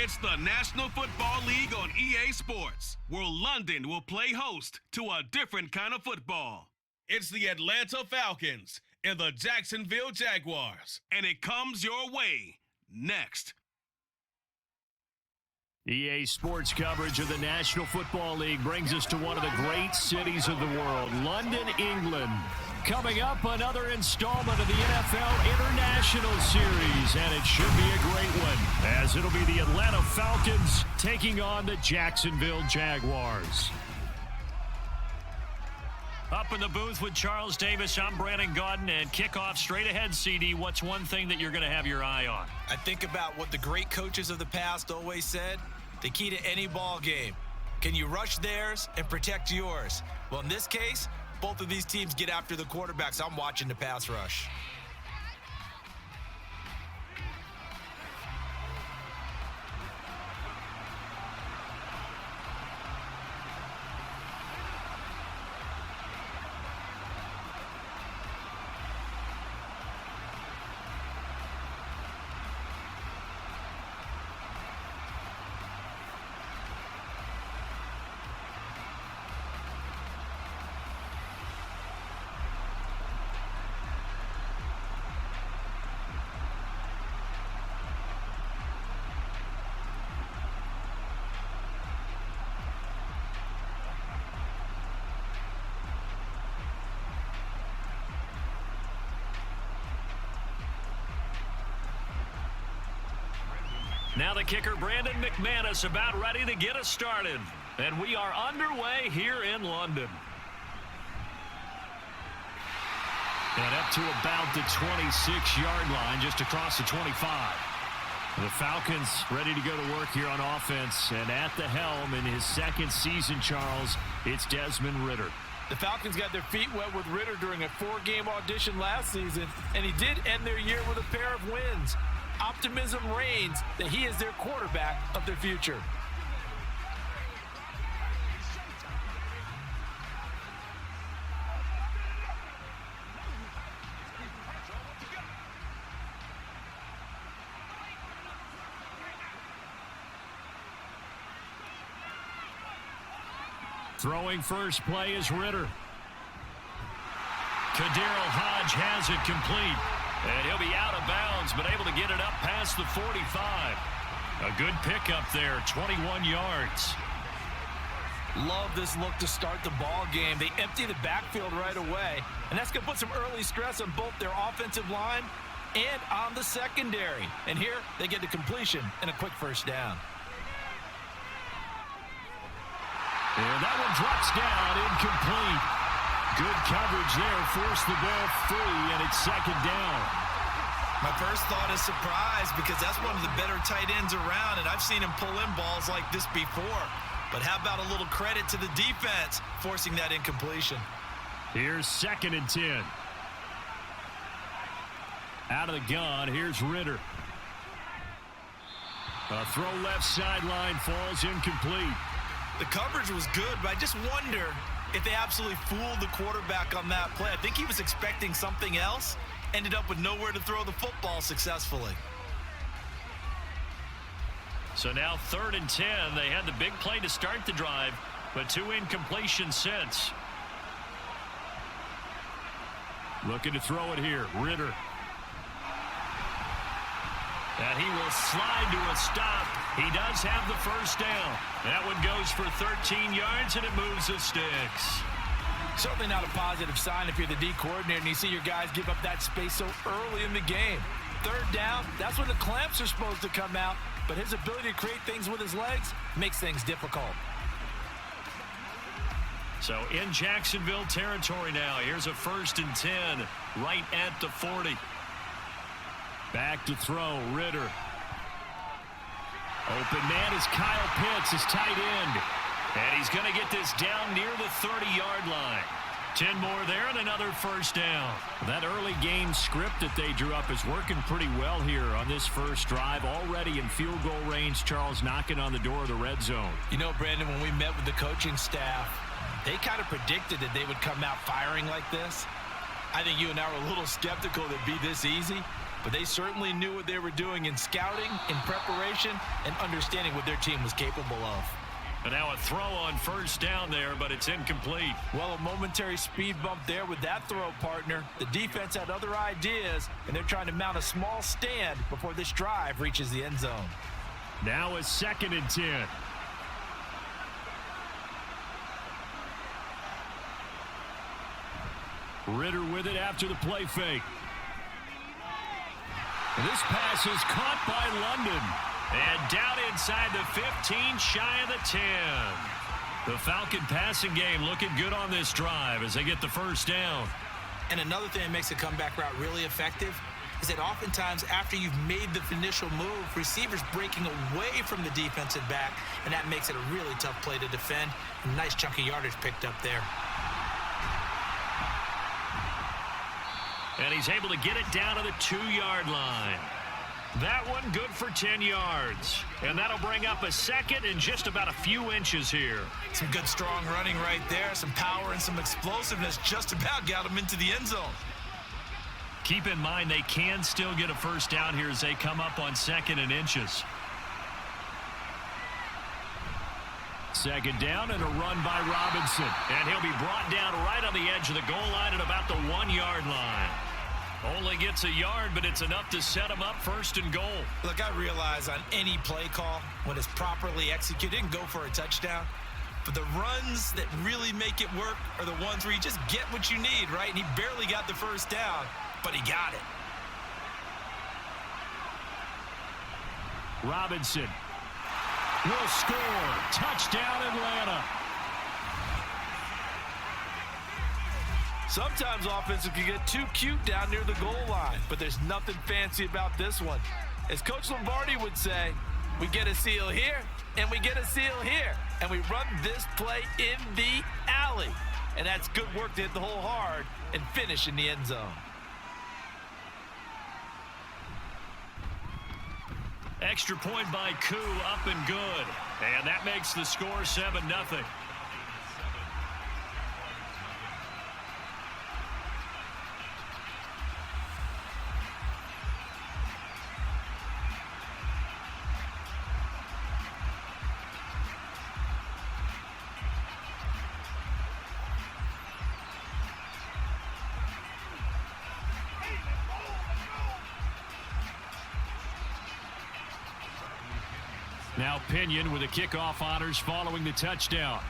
It's the National Football League on EA Sports, where London will play host to a different kind of football. It's the Atlanta Falcons and the Jacksonville Jaguars, and it comes your way next. EA Sports coverage of the National Football League brings us to one of the great cities of the world, London, England. Coming up, another installment of the NFL International Series, and it should be a great one, as it'll be the Atlanta Falcons taking on the Jacksonville Jaguars. Up in the booth with Charles Davis, I'm Brandon Gaudin, and kickoff straight ahead, CD. What's one thing that you're going to have your eye on? I think about what the great coaches of the past always said, the key to any ball game. Can you rush theirs and protect yours? Well, in this case, both of these teams get after the quarterbacks. I'm watching the pass rush. Now the kicker, Brandon McManus, about ready to get us started. And we are underway here in London. And up to about the 26-yard line, just across the 25. The Falcons ready to go to work here on offense. And at the helm in his second season, Charles, it's Desmond Ridder. The Falcons got their feet wet with Ridder during a 4-game audition last season, and he did end their year with a pair of wins. Optimism reigns that he is their quarterback of the future. Throwing first play is Ridder. Kadarius Hodge has it complete. And he'll be out of bounds, but able to get it up past the 45. A good pickup there, 21 yards. Love this look to start the ball game. They empty the backfield right away, and that's going to put some early stress on both their offensive line and on the secondary. And here, they get the completion and a quick first down. And that one drops down, incomplete. Good coverage there, forced the ball free, and it's second down. My first thought is surprise, because that's one of the better tight ends around, and I've seen him pull in balls like this before. But how about a little credit to the defense forcing that incompletion? Here's 2nd and 10. Out of the gun, here's Ridder. A throw left sideline, falls incomplete. The coverage was good, but I just wonder if they absolutely fooled the quarterback on that play. I think he was expecting something else, ended up with nowhere to throw the football successfully. So now 3rd and 10. They had the big play to start the drive, but 2 incompletions since. Looking to throw it here, Ridder. And he will slide to a stop. He does have the first down. That one goes for 13 yards, and it moves the sticks. Certainly not a positive sign if you're the D coordinator and you see your guys give up that space so early in the game. 3rd down, that's when the clamps are supposed to come out, but his ability to create things with his legs makes things difficult. So in Jacksonville territory now, here's a 1st and 10 right at the 40. Back to throw, Ridder. Open man is Kyle Pitts, his tight end. And he's going to get this down near the 30-yard line. 10 more there and another first down. That early game script that they drew up is working pretty well here on this first drive. Already in field goal range, Charles knocking on the door of the red zone. You know, Brandon, when we met with the coaching staff, they kind of predicted that they would come out firing like this. I think you and I were a little skeptical that it'd be this easy, but they certainly knew what they were doing in scouting, in preparation, and understanding what their team was capable of. And now a throw on first down there, but it's incomplete. Well, a momentary speed bump there with that throw, partner. The defense had other ideas, and they're trying to mount a small stand before this drive reaches the end zone. Now a 2nd and 10. Ritter with it after the play fake. And this pass is caught by London. And down inside the 15, shy of the 10. The Falcon passing game looking good on this drive as they get the first down. And another thing that makes a comeback route really effective is that oftentimes after you've made the initial move, receivers breaking away from the defensive back, and that makes it a really tough play to defend. A nice chunk of yardage picked up there. And he's able to get it down to the 2-yard line. That one good for 10 yards. And that'll bring up a 2nd and just about a few inches here. Some good strong running right there. Some power and some explosiveness just about got him into the end zone. Keep in mind they can still get a first down here as they come up on 2nd and inches. 2nd down and a run by Robinson. And he'll be brought down right on the edge of the goal line at about the 1-yard line. Only gets a yard, but it's enough to set him up 1st and goal. Look, I realize on any play call, when it's properly executed, it can go for a touchdown. But the runs that really make it work are the ones where you just get what you need, right? And he barely got the first down, but he got it. Robinson will score. Touchdown, Atlanta. Sometimes offenses can get too cute down near the goal line, but there's nothing fancy about this one. As Coach Lombardi would say, we get a seal here, and we get a seal here, and we run this play in the alley. And that's good work to hit the hole hard and finish in the end zone. Extra point by Koo, up and good. And that makes the score 7-0. Now Pinion with the kickoff honors following the touchdown.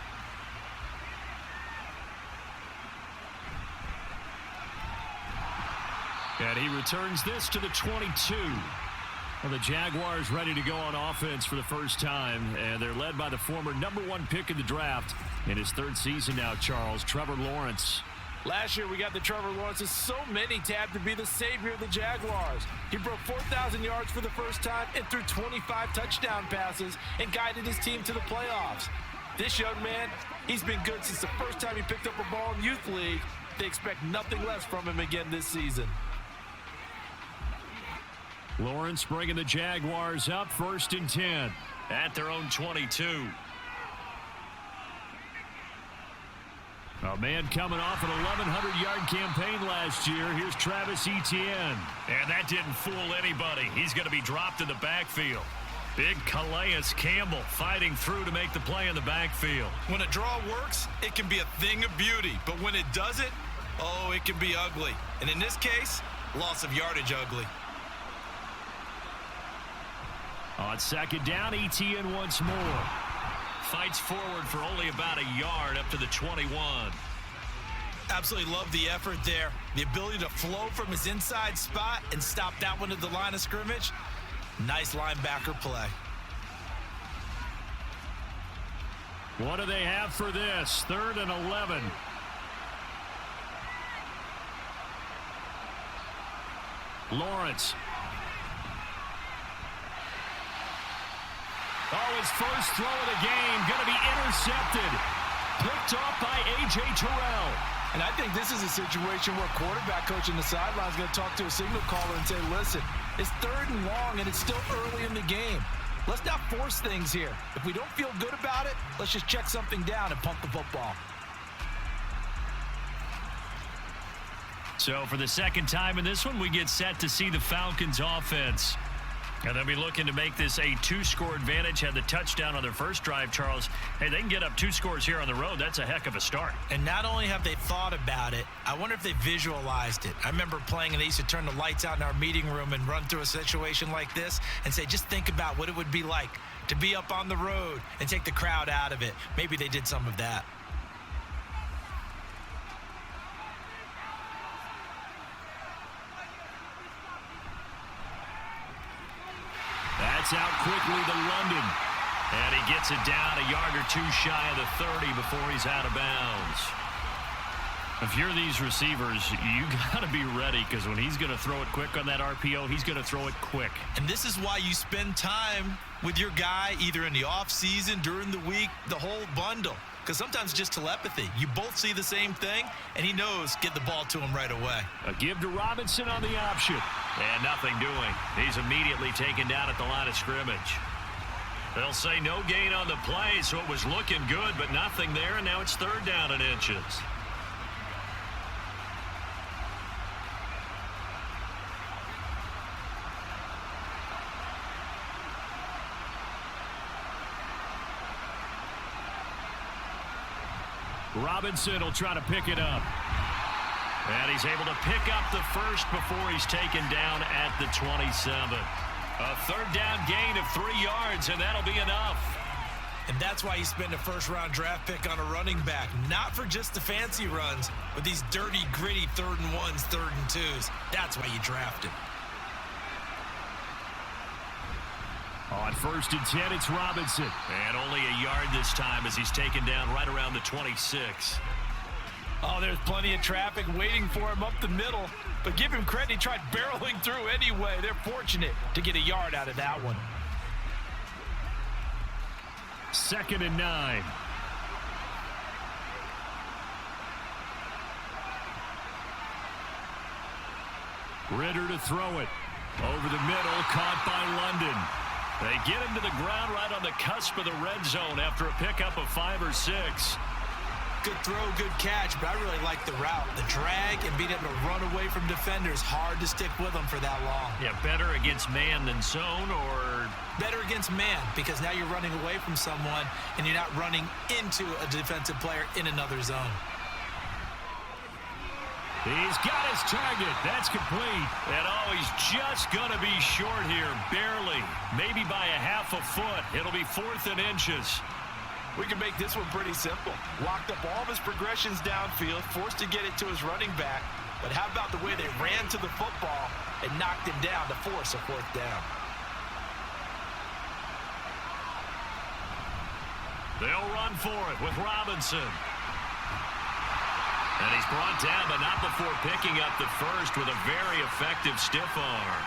And he returns this to the 22. Well, the Jaguars ready to go on offense for the first time, and they're led by the former #1 pick in the draft in his 3rd season now, Charles, Trevor Lawrence. Last year, we got the Trevor Lawrences. So many tabbed to be the savior of the Jaguars. He broke 4,000 yards for the first time and threw 25 touchdown passes and guided his team to the playoffs. This young man, he's been good since the first time he picked up a ball in Youth League. They expect nothing less from him again this season. Lawrence bringing the Jaguars up 1st and 10 at their own 22. A man coming off an 1,100-yard campaign last year. Here's Travis Etienne. And that didn't fool anybody. He's going to be dropped in the backfield. Big Calais Campbell fighting through to make the play in the backfield. When a draw works, it can be a thing of beauty. But when it doesn't, oh, it can be ugly. And in this case, loss of yardage ugly. On 2nd down, Etienne once more. Fights forward for only about a yard up to the 21. Absolutely love the effort there. The ability to flow from his inside spot and stop that one at the line of scrimmage. Nice linebacker play. What do they have for this? 3rd and 11. Lawrence. Oh, his first throw of the game going to be intercepted. Picked off by A.J. Terrell. And I think this is a situation where quarterback coach in the sideline is going to talk to a signal caller and say, listen, it's 3rd and long and it's still early in the game. Let's not force things here. If we don't feel good about it, let's just check something down and punt the football. So for the second time in this one, we get set to see the Falcons offense. And they'll be looking to make this a 2-score advantage. Had the touchdown on their first drive, Charles. Hey, they can get up 2 scores here on the road. That's a heck of a start. And not only have they thought about it, I wonder if they visualized it. I remember playing and they used to turn the lights out in our meeting room and run through a situation like this and say, just think about what it would be like to be up on the road and take the crowd out of it. Maybe they did some of that. That's out quickly to London. And he gets it down a yard or 2 shy of the 30 before he's out of bounds. If you're these receivers, you got to be ready because when he's going to throw it quick on that RPO, he's going to throw it quick. And this is why you spend time with your guy either in the offseason, during the week, the whole bundle. Because sometimes just telepathy. You both see the same thing, and he knows get the ball to him right away. A give to Robinson on the option. And nothing doing. He's immediately taken down at the line of scrimmage. They'll say no gain on the play, so it was looking good, but nothing there, and now it's 3rd down and inches. Robinson will try to pick it up. And he's able to pick up the first before he's taken down at the 27. A 3rd down gain of 3 yards, and that'll be enough. And that's why you spend a first-round draft pick on a running back. Not for just the fancy runs, but these dirty, gritty 3rd and 1s, 3rd and 2s. That's why you draft him. On 1st and 10, it's Robinson. And only a yard this time as he's taken down right around the 26. Oh, there's plenty of traffic waiting for him up the middle. But give him credit, he tried barreling through anyway. They're fortunate to get a yard out of that one. 2nd and 9. Ritter to throw it. Over the middle, caught by London. They get him to the ground right on the cusp of the red zone after a pickup of 5 or 6. Good throw, good catch, but I really like the route. The drag and being able to run away from defenders, hard to stick with them for that long. Yeah, better against man than zone, or? Better against man, because now you're running away from someone and you're not running into a defensive player in another zone. He's got his target. That's complete. And he's just going to be short here, barely. Maybe by a half a foot. It'll be 4th and inches. We can make this one pretty simple. Locked up all of his progressions downfield, forced to get it to his running back. But how about the way they ran to the football and knocked him down to force a 4th down? They'll run for it with Robinson. And he's brought down, but not before picking up the first with a very effective stiff arm.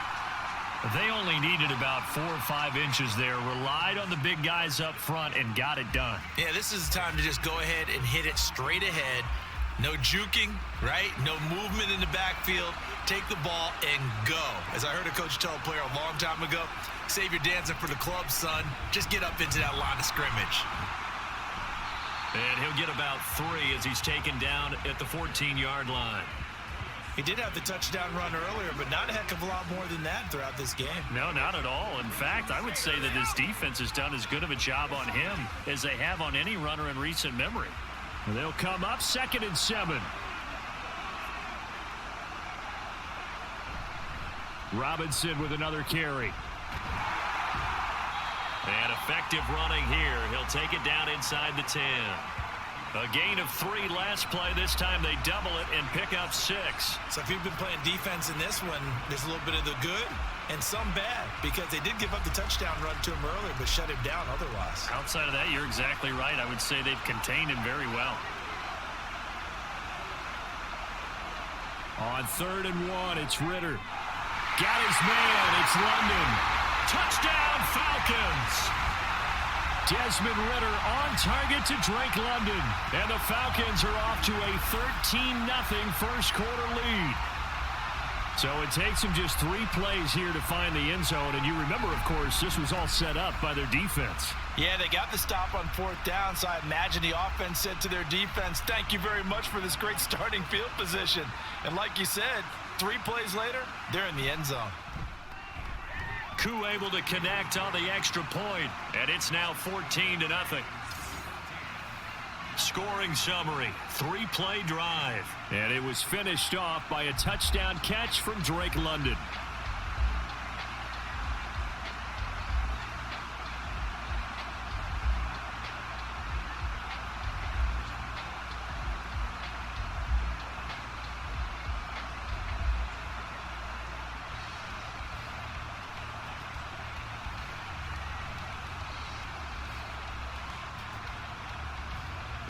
They only needed about 4 or 5 inches there, relied on the big guys up front, and got it done. Yeah, this is the time to just go ahead and hit it straight ahead. No juking, right? No movement in the backfield. Take the ball and go. As I heard a coach tell a player a long time ago, save your dancing for the club, son. Just get up into that line of scrimmage. And he'll get about 3 as he's taken down at the 14-yard line. He did have the touchdown run earlier, but not a heck of a lot more than that throughout this game. No, not at all. In fact, I would say that this defense has done as good of a job on him as they have on any runner in recent memory. They'll come up 2nd and 7. Robinson with another carry. And effective running here. He'll take it down inside the 10. A gain of 3 last play. This time they double it and pick up 6. So if you've been playing defense in this one, there's a little bit of the good and some bad, because they did give up the touchdown run to him earlier but shut him down otherwise. Outside of that, you're exactly right. I would say they've contained him very well. On 3rd and 1, it's Ritter. Got his man. It's London. Touchdown, Falcons. Desmond Ritter on target to Drake London. And the Falcons are off to a 13-0 first quarter lead. So it takes them just 3 plays here to find the end zone. And you remember, of course, this was all set up by their defense. Yeah, they got the stop on 4th down, so I imagine the offense said to their defense, thank you very much for this great starting field position. And like you said, 3 plays later, they're in the end zone. Koo able to connect on the extra point, and it's now 14-0. Scoring summary, 3-play drive. And it was finished off by a touchdown catch from Drake London.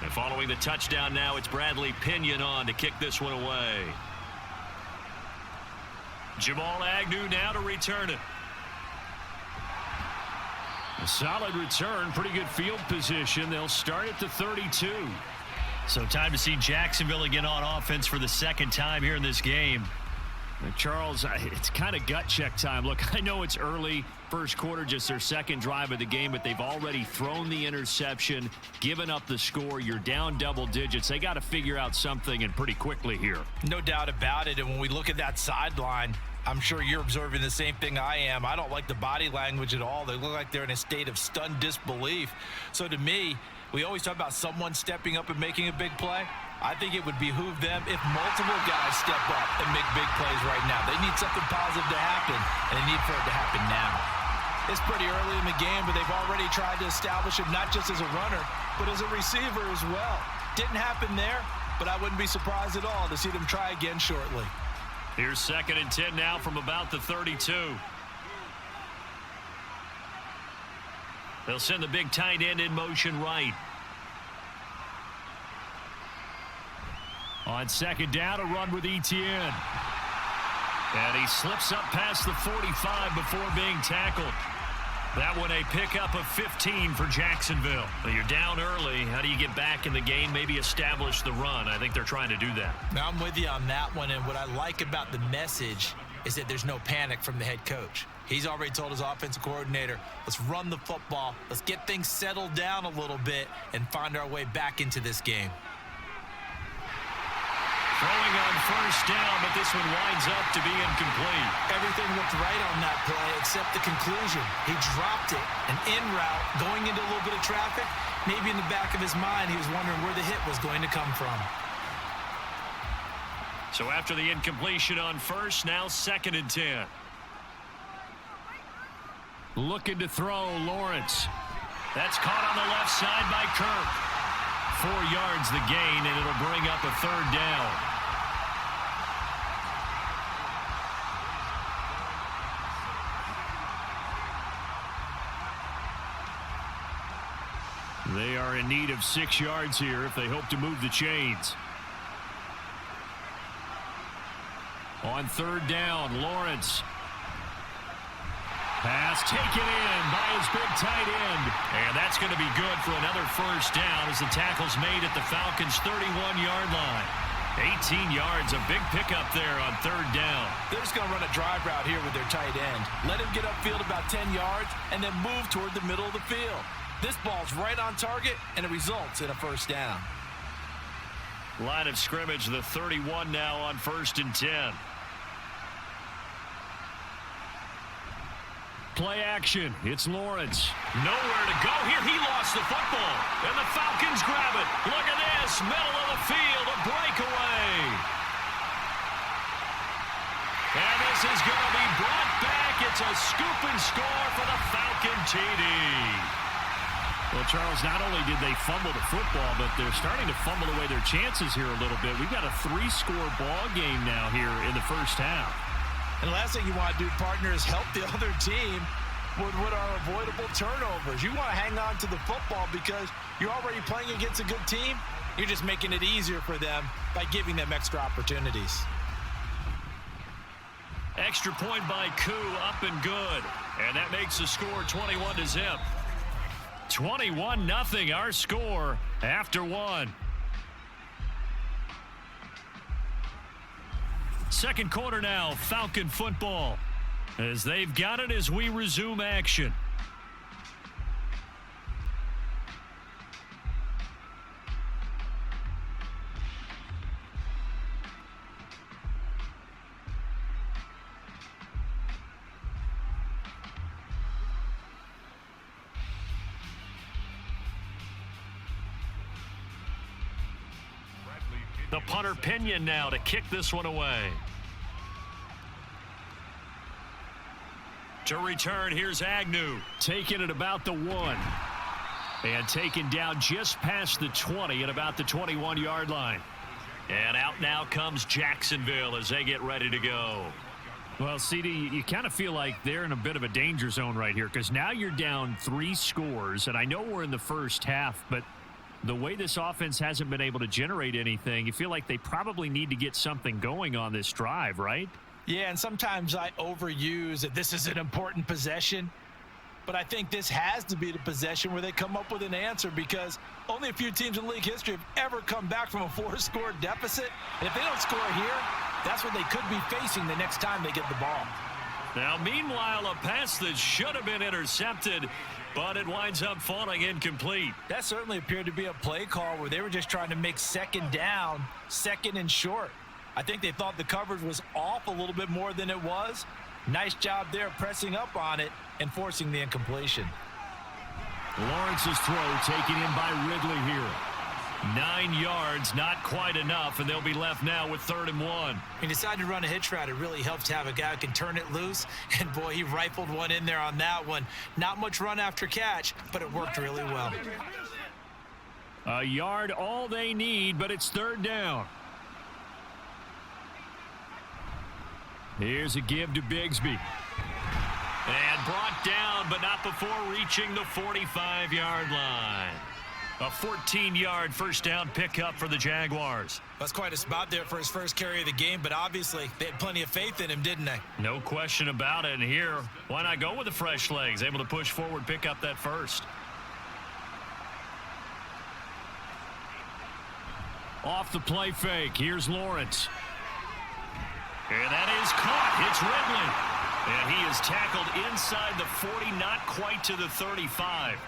And following the touchdown now, it's Bradley Pinion on to kick this one away. Jamal Agnew now to return it. A solid return, pretty good field position. They'll start at the 32. So time to see Jacksonville again on offense for the 2nd time here in this game. Charles, it's kind of gut check time. Look, I know it's early, first quarter, just their 2nd drive of the game, but they've already thrown the interception, given up the score. You're down double digits. They got to figure out something, and pretty quickly here. No doubt about it. And when we look at that sideline, I'm sure you're observing the same thing I am. I don't like the body language at all. They look like they're in a state of stunned disbelief. So to me, we always talk about someone stepping up and making a big play. I think it would behoove them if multiple guys step up and make big plays right now. They need something positive to happen, and they need for it to happen now. It's pretty early in the game, but they've already tried to establish him not just as a runner, but as a receiver as well. Didn't happen there, but I wouldn't be surprised at all to see them try again shortly. Here's 2nd and 10 now from about the 32. They'll send the big tight end in motion right. On 2nd down, a run with Etienne. And he slips up past the 45 before being tackled. That one a pickup of 15 for Jacksonville. Well, you're down early. How do you get back in the game, maybe establish the run? I think they're trying to do that. Now, I'm with you on that one, and what I like about the message is that there's no panic from the head coach. He's already told his offensive coordinator, let's run the football, let's get things settled down a little bit, and find our way back into this game. Throwing on 1st down, but this one winds up to be incomplete. Everything looked right on that play except the conclusion. He dropped it, an in route, going into a little bit of traffic. Maybe in the back of his mind, he was wondering where the hit was going to come from. So after the incompletion on 1st, now 2nd and 10. Looking to throw, Lawrence. That's caught on the left side by Kirk. 4 yards the gain, and it'll bring up a 3rd down. They are in need of 6 yards here if they hope to move the chains. On 3rd down, Lawrence. Pass taken in by his big tight end. And that's going to be good for another 1st down as the tackle's made at the Falcons' 31-yard line. 18 yards, a big pickup there on 3rd down. They're just going to run a drive route here with their tight end. Let him get upfield about 10 yards and then move toward the middle of the field. This ball's right on target, and it results in a 1st down. Line of scrimmage, the 31 now on 1st and 10. Play action. It's Lawrence. Nowhere to go here. He lost the football. And the Falcons grab it. Look at this. Middle of the field. A breakaway. And this is going to be brought back. It's a scoop and score for the Falcon TD. Well, Charles, not only did they fumble the football, but they're starting to fumble away their chances here a little bit. We've got a 3-score ball game now here in the 1st half. And the last thing you want to do, partner, is help the other team with what are avoidable turnovers. You want to hang on to the football because you're already playing against a good team. You're just making it easier for them by giving them extra opportunities. Extra point by Koo, up and good. And that makes the score 21-0. 21-0, our score after 1. Second quarter now, Falcon football, as they've got it as we resume action. The punter Pinion now to kick this one away. To return, here's Agnew. Taking it about the 1. And taken down just past the 20 at about the 21-yard line. And out now comes Jacksonville as they get ready to go. Well, CD, you kind of feel like they're in a bit of a danger zone right here because now you're down 3 scores. And I know we're in the first half, but the way this offense hasn't been able to generate anything, you feel like they probably need to get something going on this drive, right? Yeah, and sometimes I overuse that this is an important possession, but I think this has to be the possession where they come up with an answer because only a few teams in league history have ever come back from a 4-score deficit. And if they don't score here, that's what they could be facing the next time they get the ball. Now, meanwhile, a pass that should have been intercepted, but it winds up falling incomplete. That certainly appeared to be a play call where they were just trying to make second down, second and short. I think they thought the coverage was off a little bit more than it was. Nice job there pressing up on it and forcing the incompletion. Lawrence's throw taken in by Ridley here. 9 yards, not quite enough, and they'll be left now with 3rd and 1. He decided to run a hitch route. It really helps to have a guy who can turn it loose, and boy, he rifled one in there on that one. Not much run after catch, but it worked really well. A yard all they need, but it's 3rd down. Here's a give to Bigsby. And brought down, but not before reaching the 45-yard line. A 14-yard first down pickup for the Jaguars. That's quite a spot there for his first carry of the game, but obviously they had plenty of faith in him, didn't they? No question about it. And here, why not go with the fresh legs? Able to push forward, pick up that first. Off the play fake, here's Lawrence. And that is caught. It's Ridley. And he is tackled inside the 40, not quite to the 35.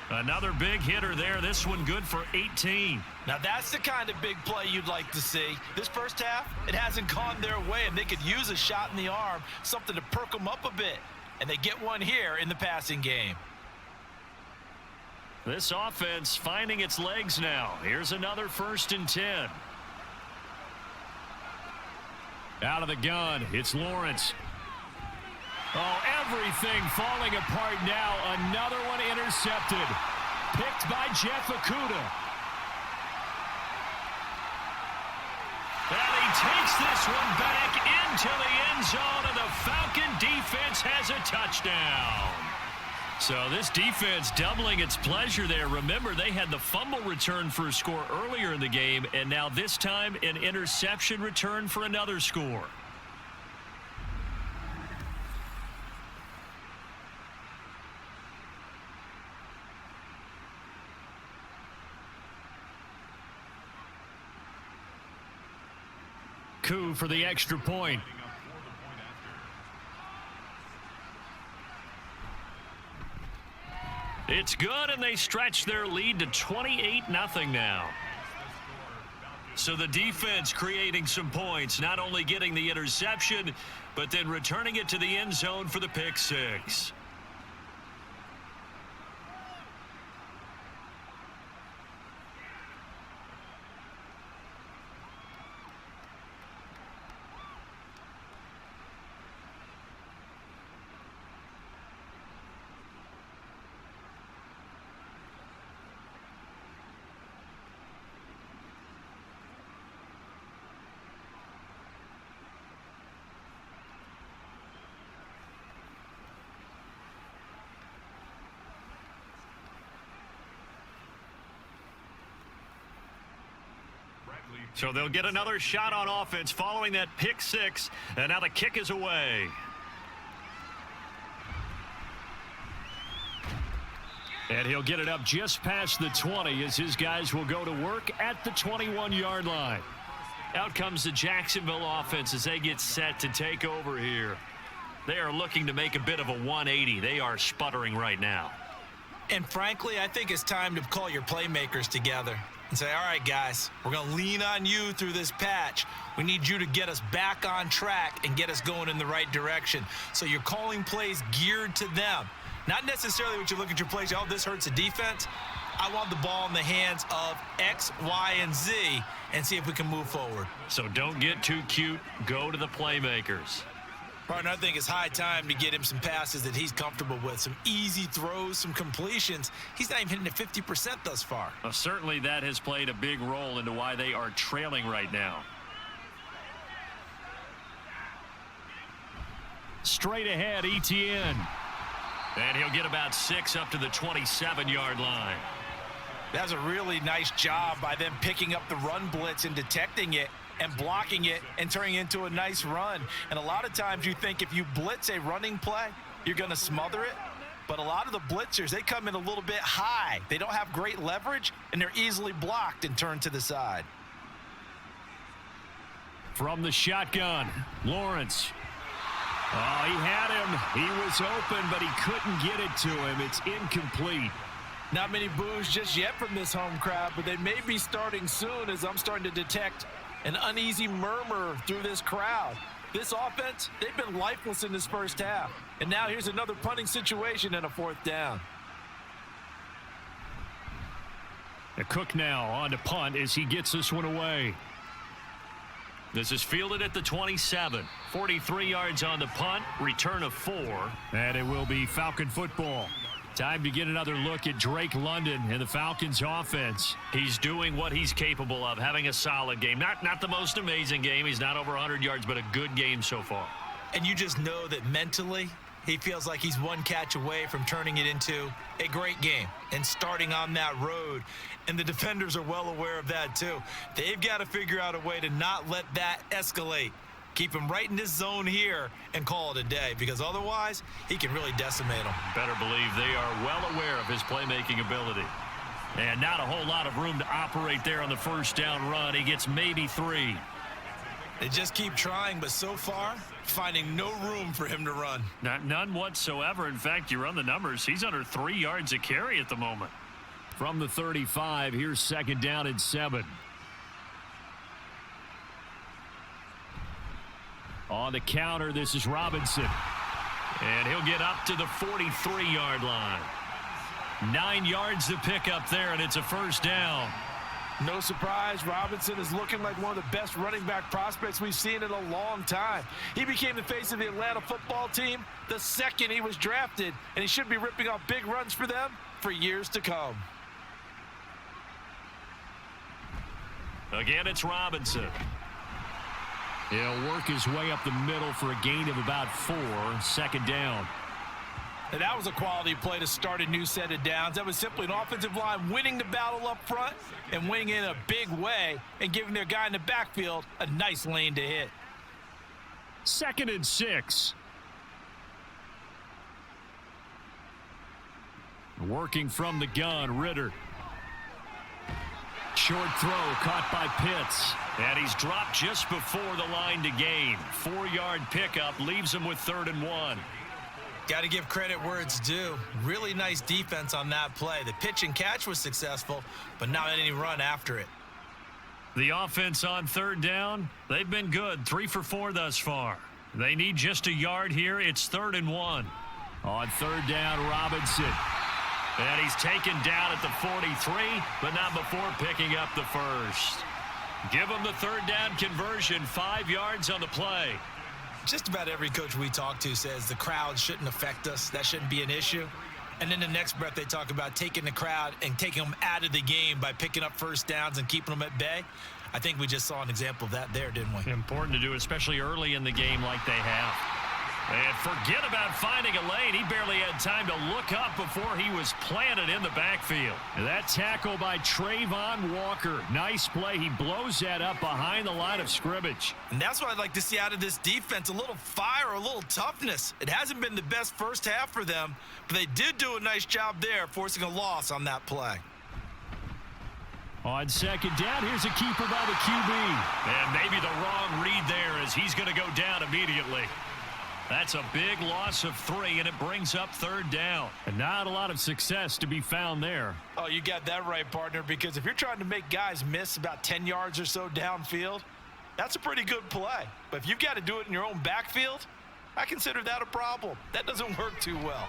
Another big hitter there. This one good for 18. Now that's the kind of big play you'd like to see. This first half, it hasn't gone their way, and they could use a shot in the arm, something to perk them up a bit. And they get one here in the passing game. This offense finding its legs now. Here's another 1st and 10. Out of the gun, it's Lawrence. Oh, everything falling apart now. Another one intercepted. Picked by Jeff Okudah. And he takes this one back into the end zone, and the Falcon defense has a touchdown. So this defense doubling its pleasure there. Remember, they had the fumble return for a score earlier in the game, and now this time an interception return for another score. Coup for the extra point. It's good, and they stretch their lead to 28-0 now. So the defense creating some points, not only getting the interception, but then returning it to the end zone for the pick six. So they'll get another shot on offense following that pick six, and now the kick is away. And he'll get it up just past the 20 as his guys will go to work at the 21-yard line. Out comes the Jacksonville offense as they get set to take over here. They are looking to make a bit of a 180. They are sputtering right now. And frankly, I think it's time to call your playmakers together and say, all right, guys, we're going to lean on you through this patch. We need you to get us back on track and get us going in the right direction. So you're calling plays geared to them. Not necessarily what you look at your plays, oh, this hurts the defense. I want the ball in the hands of X, Y, and Z and see if we can move forward. So don't get too cute. Go to the playmakers. Partner, I think it's high time to get him some passes that he's comfortable with, some easy throws, some completions. He's not even hitting at 50% thus far. Well, certainly that has played a big role into why they are trailing right now. Straight ahead, Etienne. And he'll get about 6 up to the 27-yard line. That's a really nice job by them picking up the run blitz and detecting it and blocking it and turning it into a nice run. And a lot of times you think if you blitz a running play, you're going to smother it. But a lot of the blitzers, they come in a little bit high. They don't have great leverage, and they're easily blocked and turned to the side. From the shotgun, Lawrence. Oh, he had him. He was open, but he couldn't get it to him. It's incomplete. Not many boos just yet from this home crowd, but they may be starting soon as I'm starting to detect an uneasy murmur through this crowd. This offense, they've been lifeless in this first half. And now here's another punting situation and a 4th down. The Cook now on to punt as he gets this one away. This is fielded at the 27. 43 yards on the punt, return of 4. And it will be Falcon football. Time to get another look at Drake London and the Falcons offense. He's doing what he's capable of, having a solid game. Not the most amazing game. He's not over 100 yards, but a good game so far. And you just know that mentally, he feels like he's one catch away from turning it into a great game and starting on that road. And the defenders are well aware of that too. They've got to figure out a way to not let that escalate. Keep him right in this zone here and call it a day, because otherwise he can really decimate them. Better believe they are well aware of his playmaking ability. And not a whole lot of room to operate there on the first down run. He gets maybe 3. They just keep trying, but so far, finding no room for him to run. None whatsoever. In fact, you run the numbers. He's under 3 yards a carry at the moment. From the 35, here's 2nd down and 7. On the counter, this is Robinson. And he'll get up to the 43-yard line. 9 yards to pick up there, and it's a 1st down. No surprise, Robinson is looking like one of the best running back prospects we've seen in a long time. He became the face of the Atlanta football team the second he was drafted, and he should be ripping off big runs for them for years to come. Again, it's Robinson. He'll work his way up the middle for a gain of about 4. 2nd down. And that was a quality play to start a new set of downs. That was simply an offensive line winning the battle up front and winning in a big way and giving their guy in the backfield a nice lane to hit. 2nd and 6. Working from the gun, Ritter. Short throw caught by Pitts. And he's dropped just before the line to gain. 4-yard pickup leaves him with 3rd and 1. Got to give credit where it's due. Really nice defense on that play. The pitch and catch was successful, but not any run after it. The offense on 3rd down, they've been good. 3 for 4 thus far. They need just a yard here. It's 3rd and 1. On 3rd down, Robinson. And he's taken down at the 43, but not before picking up the 1st. Give him the 3rd down conversion, 5 yards on the play. Just about every coach we talk to says the crowd shouldn't affect us. That shouldn't be an issue. And then the next breath they talk about taking the crowd and taking them out of the game by picking up 1st downs and keeping them at bay. I think we just saw an example of that there, didn't we? Important to do, especially early in the game like they have. And forget about finding a lane. He barely had time to look up before he was planted in the backfield. That tackle by Trayvon Walker. Nice play. He blows that up behind the line of scrimmage. And that's what I'd like to see out of this defense. A little fire, a little toughness. It hasn't been the best first half for them, but they did do a nice job there, forcing a loss on that play. On second down, here's a keeper by the QB. And maybe the wrong read there as he's going to go down immediately. That's a big loss of 3, and it brings up third down. And not a lot of success to be found there. Oh, you got that right, partner, because if you're trying to make guys miss about 10 yards or so downfield, that's a pretty good play. But if you've got to do it in your own backfield, I consider that a problem. That doesn't work too well.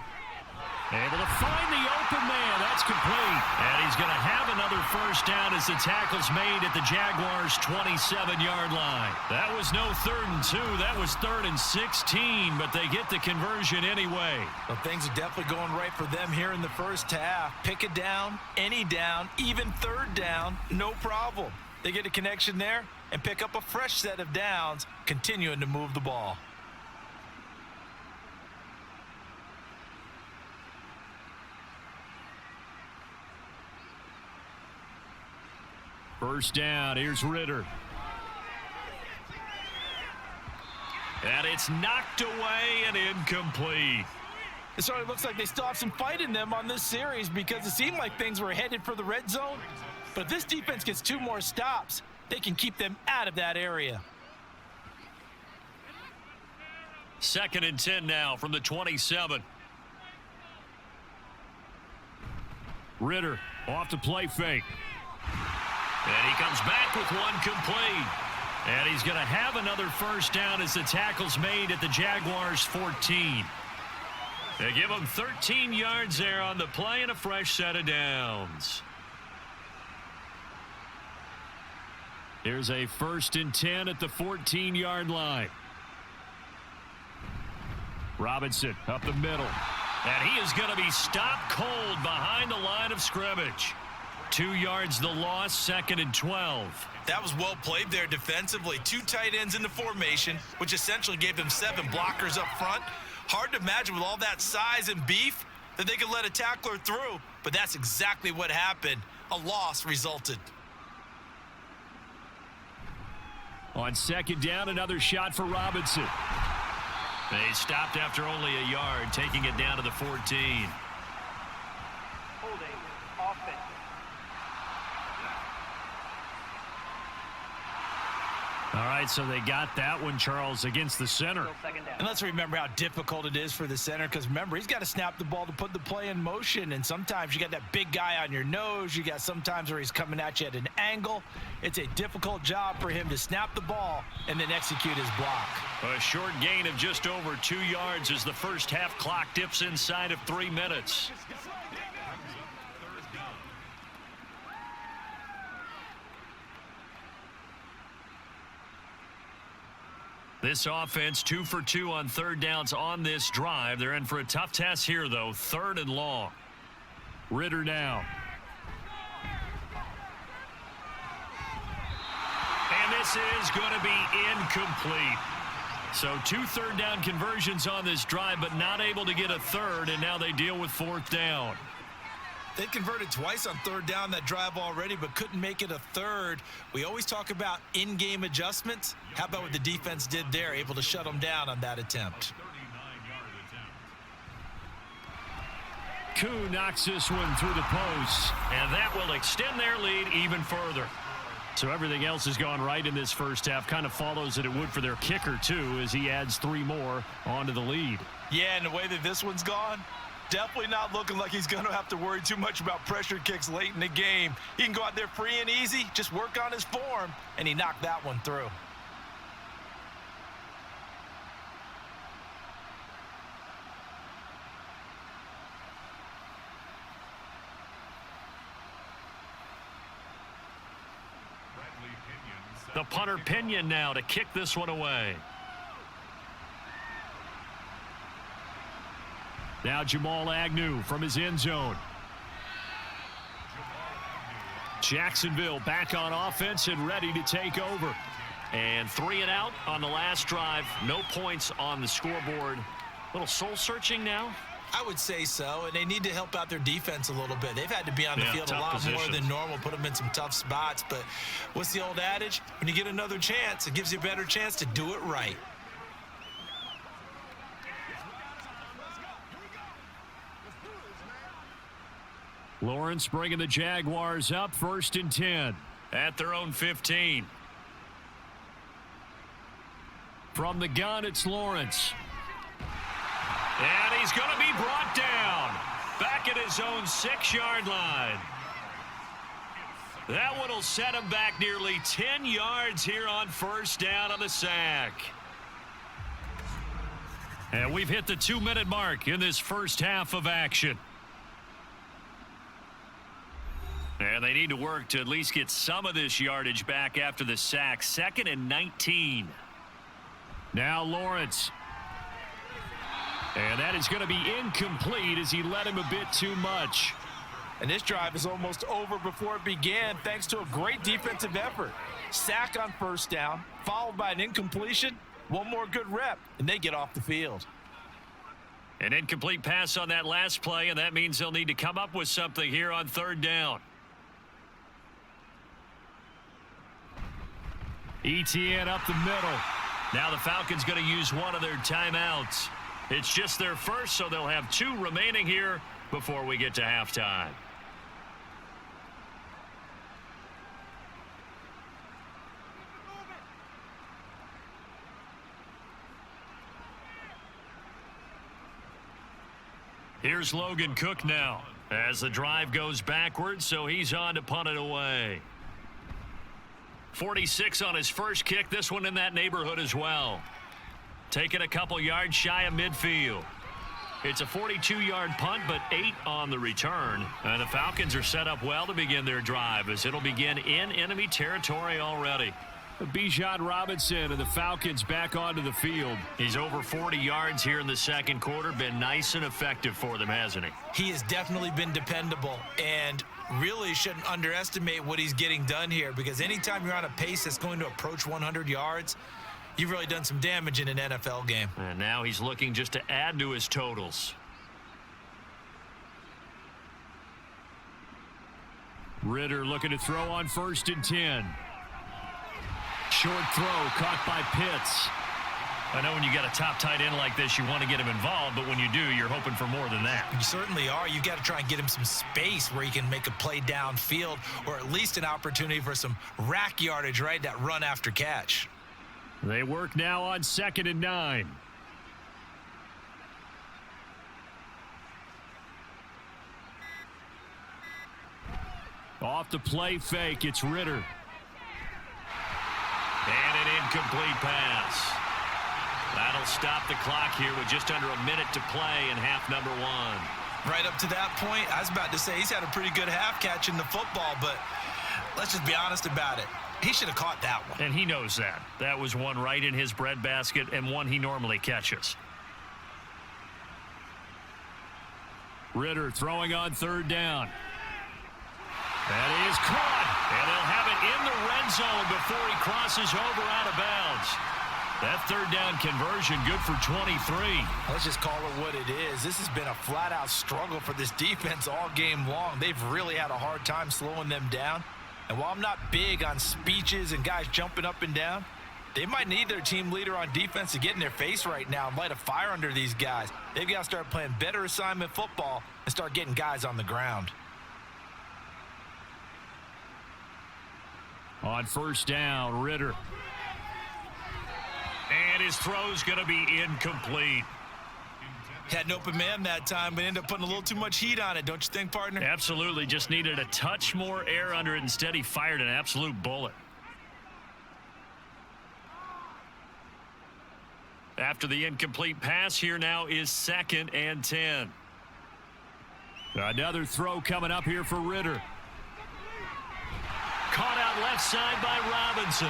Able to find the open man. That's complete. And he's going to have another first down as the tackle's made at the Jaguars' 27-yard line. That was no 3rd and 2. That was 3rd and 16, but they get the conversion anyway. Well, things are definitely going right for them here in the first half. Pick a down, any down, even 3rd down, no problem. They get a connection there and pick up a fresh set of downs, continuing to move the ball. First down, here's Ritter. And it's knocked away and incomplete. It sort of looks like they still have some fight in them on this series because it seemed like things were headed for the red zone. But if this defense gets 2 more stops, they can keep them out of that area. 2nd and 10 now from the 27. Ritter off the play fake. And he comes back with one complete. And he's going to have another first down as the tackle's made at the Jaguars' 14. They give him 13 yards there on the play and a fresh set of downs. Here's a 1st and 10 at the 14-yard line. Robinson up the middle. And he is going to be stopped cold behind the line of scrimmage. 2 yards the loss, 2nd and 12. That was well played there defensively. 2 tight ends in the formation, which essentially gave them 7 blockers up front. Hard to imagine with all that size and beef that they could let a tackler through, but that's exactly what happened. A loss resulted. On 2nd down, another shot for Robinson. They stopped after only a yard, taking it down to the 14. All right, so they got that one, Charles, against the center. And let's remember how difficult it is for the center because, remember, he's got to snap the ball to put the play in motion. And sometimes you got that big guy on your nose. You got sometimes where he's coming at you at an angle. It's a difficult job for him to snap the ball and then execute his block. A short gain of just over 2 yards as the first half clock dips inside of 3 minutes. This offense 2 for 2 on 3rd downs on this drive. They're in for a tough test here, though. 3rd and long. Ritter now. And this is going to be incomplete. So 2 3rd down conversions on this drive, but not able to get a 3rd, and now they deal with 4th down. They converted twice on 3rd down that drive already, but couldn't make it a 3rd. We always talk about in-game adjustments. How about what the defense did there, able to shut them down on that attempt? Koo knocks this one through the post. And that will extend their lead even further. So everything else has gone right in this first half. Kind of follows that it would for their kicker, too, as he adds 3 more onto the lead. Yeah, and the way that this one's gone, definitely not looking like he's going to have to worry too much about pressure kicks late in the game. He can go out there free and easy, just work on his form, and he knocked that one through. The punter Pinion now to kick this one away. Now Jamal Agnew from his end zone. Jacksonville back on offense and ready to take over. And 3 and out on the last drive. No points on the scoreboard. A little soul-searching now. I would say so, and they need to help out their defense a little bit. They've had to be on the field a lot more than normal, put them in some tough spots. But what's the old adage? When you get another chance, it gives you a better chance to do it right. Lawrence bringing the Jaguars up 1st and 10. At their own 15. From the gun, it's Lawrence. And he's going to be brought down. Back at his own 6-yard line. That one will set him back nearly 10 yards here on 1st down on the sack. And we've hit the 2-minute mark in this first half of action. And they need to work to at least get some of this yardage back after the sack. 2nd and 19. Now Lawrence. And that is going to be incomplete as he led him a bit too much. And this drive is almost over before it began thanks to a great defensive effort. Sack on 1st down, followed by an incompletion. One more good rep, and they get off the field. An incomplete pass on that last play, and that means they'll need to come up with something here on 3rd down. ETN up the middle. Now the Falcons going to use one of their timeouts. It's just their first, so they'll have 2 remaining here before we get to halftime. Here's Logan Cook now as the drive goes backwards, so he's on to punt it away. 46 on his first kick, this one in that neighborhood as well. Taking a couple yards shy of midfield. It's a 42-yard punt, but 8 on the return. And the Falcons are set up well to begin their drive as it'll begin in enemy territory already. Bijan Robinson and the Falcons back onto the field. He's over 40 yards here in the second quarter. Been nice and effective for them, hasn't he? He has definitely been dependable and really shouldn't underestimate what he's getting done here, because anytime you're on a pace that's going to approach 100 yards, you've really done some damage in an NFL game. And now he's looking just to add to his totals. Ritter looking to throw on 1st and 10. Short throw caught by Pitts. I know when you got a top tight end like this, you want to get him involved, but when you do, you're hoping for more than that. You certainly are. You got to try and get him some space where he can make a play downfield, or at least an opportunity for some rack yardage, right? That run after catch. They work now on 2nd and 9. Off the play fake, it's Ritter. And an incomplete pass. That'll stop the clock here with just under a minute to play in half number 1. Right up to that point, I was about to say he's had a pretty good half catching the football, but let's just be honest about it. He should have caught that one. And he knows that. That was one right in his breadbasket and one he normally catches. Ritter throwing on 3rd down. That is caught. And they'll have it in the red zone before he crosses over out of bounds. That 3rd down conversion good for 23. Let's just call it what it is. This has been a flat-out struggle for this defense all game long. They've really had a hard time slowing them down. And while I'm not big on speeches and guys jumping up and down, they might need their team leader on defense to get in their face right now and light a fire under these guys. They've got to start playing better assignment football and start getting guys on the ground. On 1st down, Ritter. And his throw's going to be incomplete. Had an open man that time, but ended up putting a little too much heat on it, don't you think, partner? Absolutely. Just needed a touch more air under it. Instead, he fired an absolute bullet. After the incomplete pass, here now is 2nd and 10. Another throw coming up here for Ritter. Caught out left side by Robinson.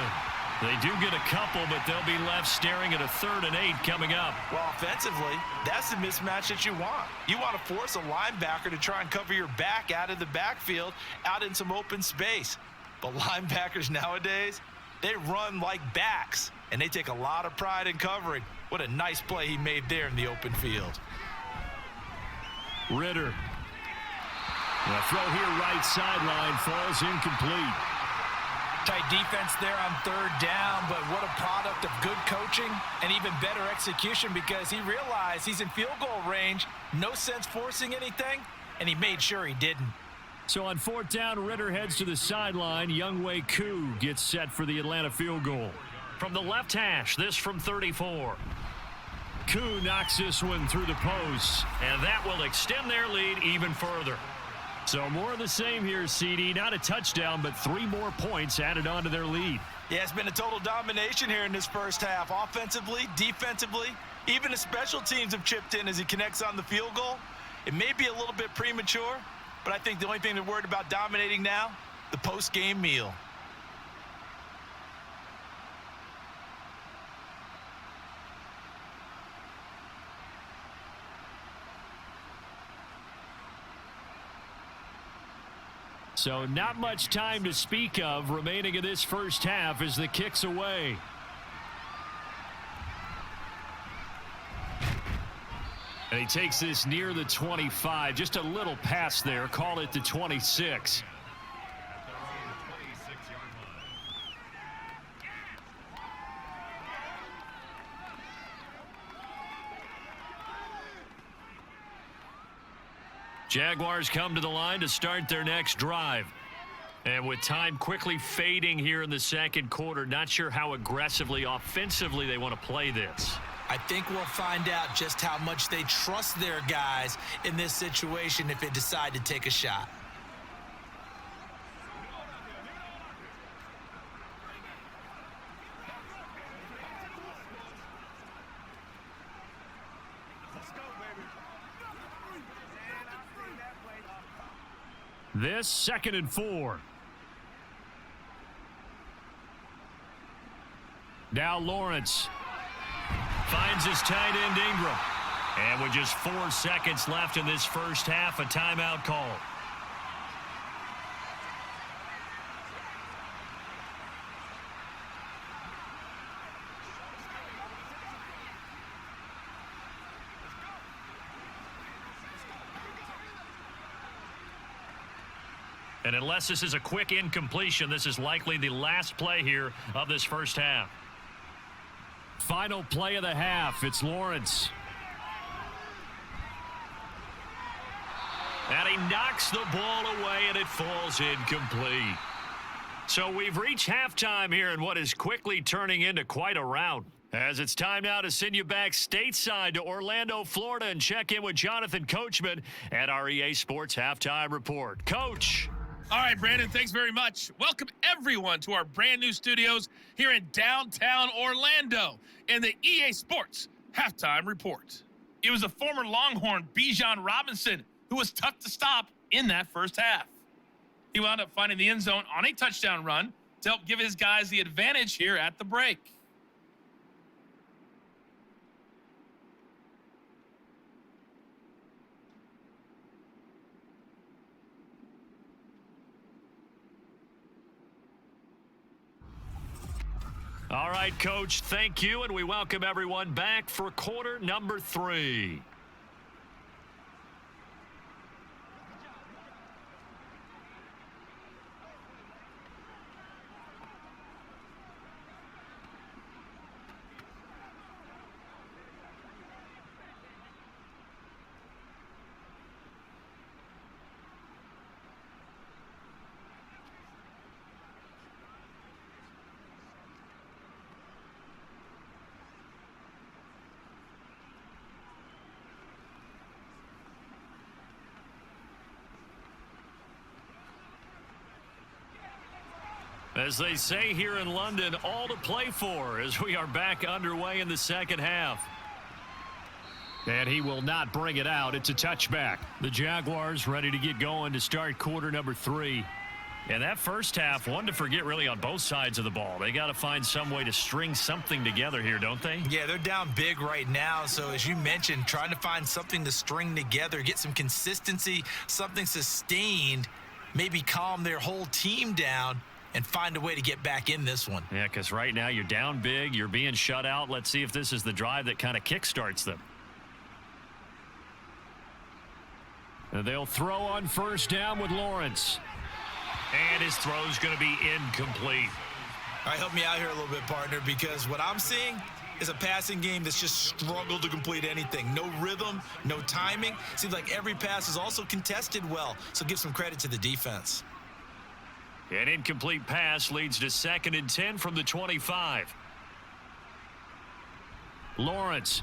They do get a couple, but they'll be left staring at a 3rd and 8 coming up. Well, offensively, that's the mismatch that you want. You want to force a linebacker to try and cover your back out of the backfield, out in some open space. But linebackers nowadays, they run like backs, and they take a lot of pride in covering. What a nice play he made there in the open field. Ritter. The throw here right sideline falls incomplete. Tight defense there on 3rd down, but what a product of good coaching and even better execution, because he realized he's in field goal range, no sense forcing anything, and he made sure he didn't. So on fourth down, Ritter heads to the sideline. Younghoe Koo gets set for the Atlanta field goal. From the left hash, this from 34. Koo knocks this one through the post. And that will extend their lead even further. So more of the same here, CD. Not a touchdown, but 3 more points added on to their lead. Yeah, it's been a total domination here in this first half. Offensively, defensively, even the special teams have chipped in as he connects on the field goal. It may be a little bit premature, but I think the only thing they're worried about dominating now, the post-game meal. So not much time to speak of remaining in this first half as the kick's away. And he takes this near the 25. Just a little pass there. Call it the 26. Jaguars come to the line to start their next drive. And with time quickly fading here in the second quarter, not sure how aggressively, offensively they want to play this. I think we'll find out just how much they trust their guys in this situation if they decide to take a shot. This 2nd and 4. Now Lawrence finds his tight end Ingram. And with just 4 seconds left in this first half, a timeout call. And unless this is a quick incompletion, this is likely the last play here of this first half. Final play of the half. It's Lawrence. And he knocks the ball away, and it falls incomplete. So we've reached halftime here in what is quickly turning into quite a rout. As it's time now to send you back stateside to Orlando, Florida, and check in with Jonathan Coachman at our EA Sports Halftime Report. Coach. All right, Brandon, thanks very much. Welcome, everyone, to our brand new studios here in downtown Orlando in the EA Sports Halftime Report. It was the former Longhorn Bijan Robinson who was tough to stop in that first half. He wound up finding the end zone on a touchdown run to help give his guys the advantage here at the break. All right, Coach, thank you, and we welcome everyone back for quarter number 3. As they say here in London, all to play for as we are back underway in the second half. And he will not bring it out. It's a touchback. The Jaguars ready to get going to start quarter number 3. And that first half, one to forget really on both sides of the ball. They got to find some way to string something together here, don't they? Yeah, they're down big right now. So as you mentioned, trying to find something to string together, get some consistency, something sustained, maybe calm their whole team down and find a way to get back in this one. Yeah, because right now you're down big, you're being shut out. Let's see if this is the drive that kind of kickstarts them. And they'll throw on first down with Lawrence. And his throw's going to be incomplete. All right, help me out here a little bit, partner, because what I'm seeing, is a passing game that's just struggled to complete anything. No rhythm, no timing. Seems like every pass is also contested well, so give some credit to the defense. An incomplete pass leads to 2nd and 10 from the 25. Lawrence.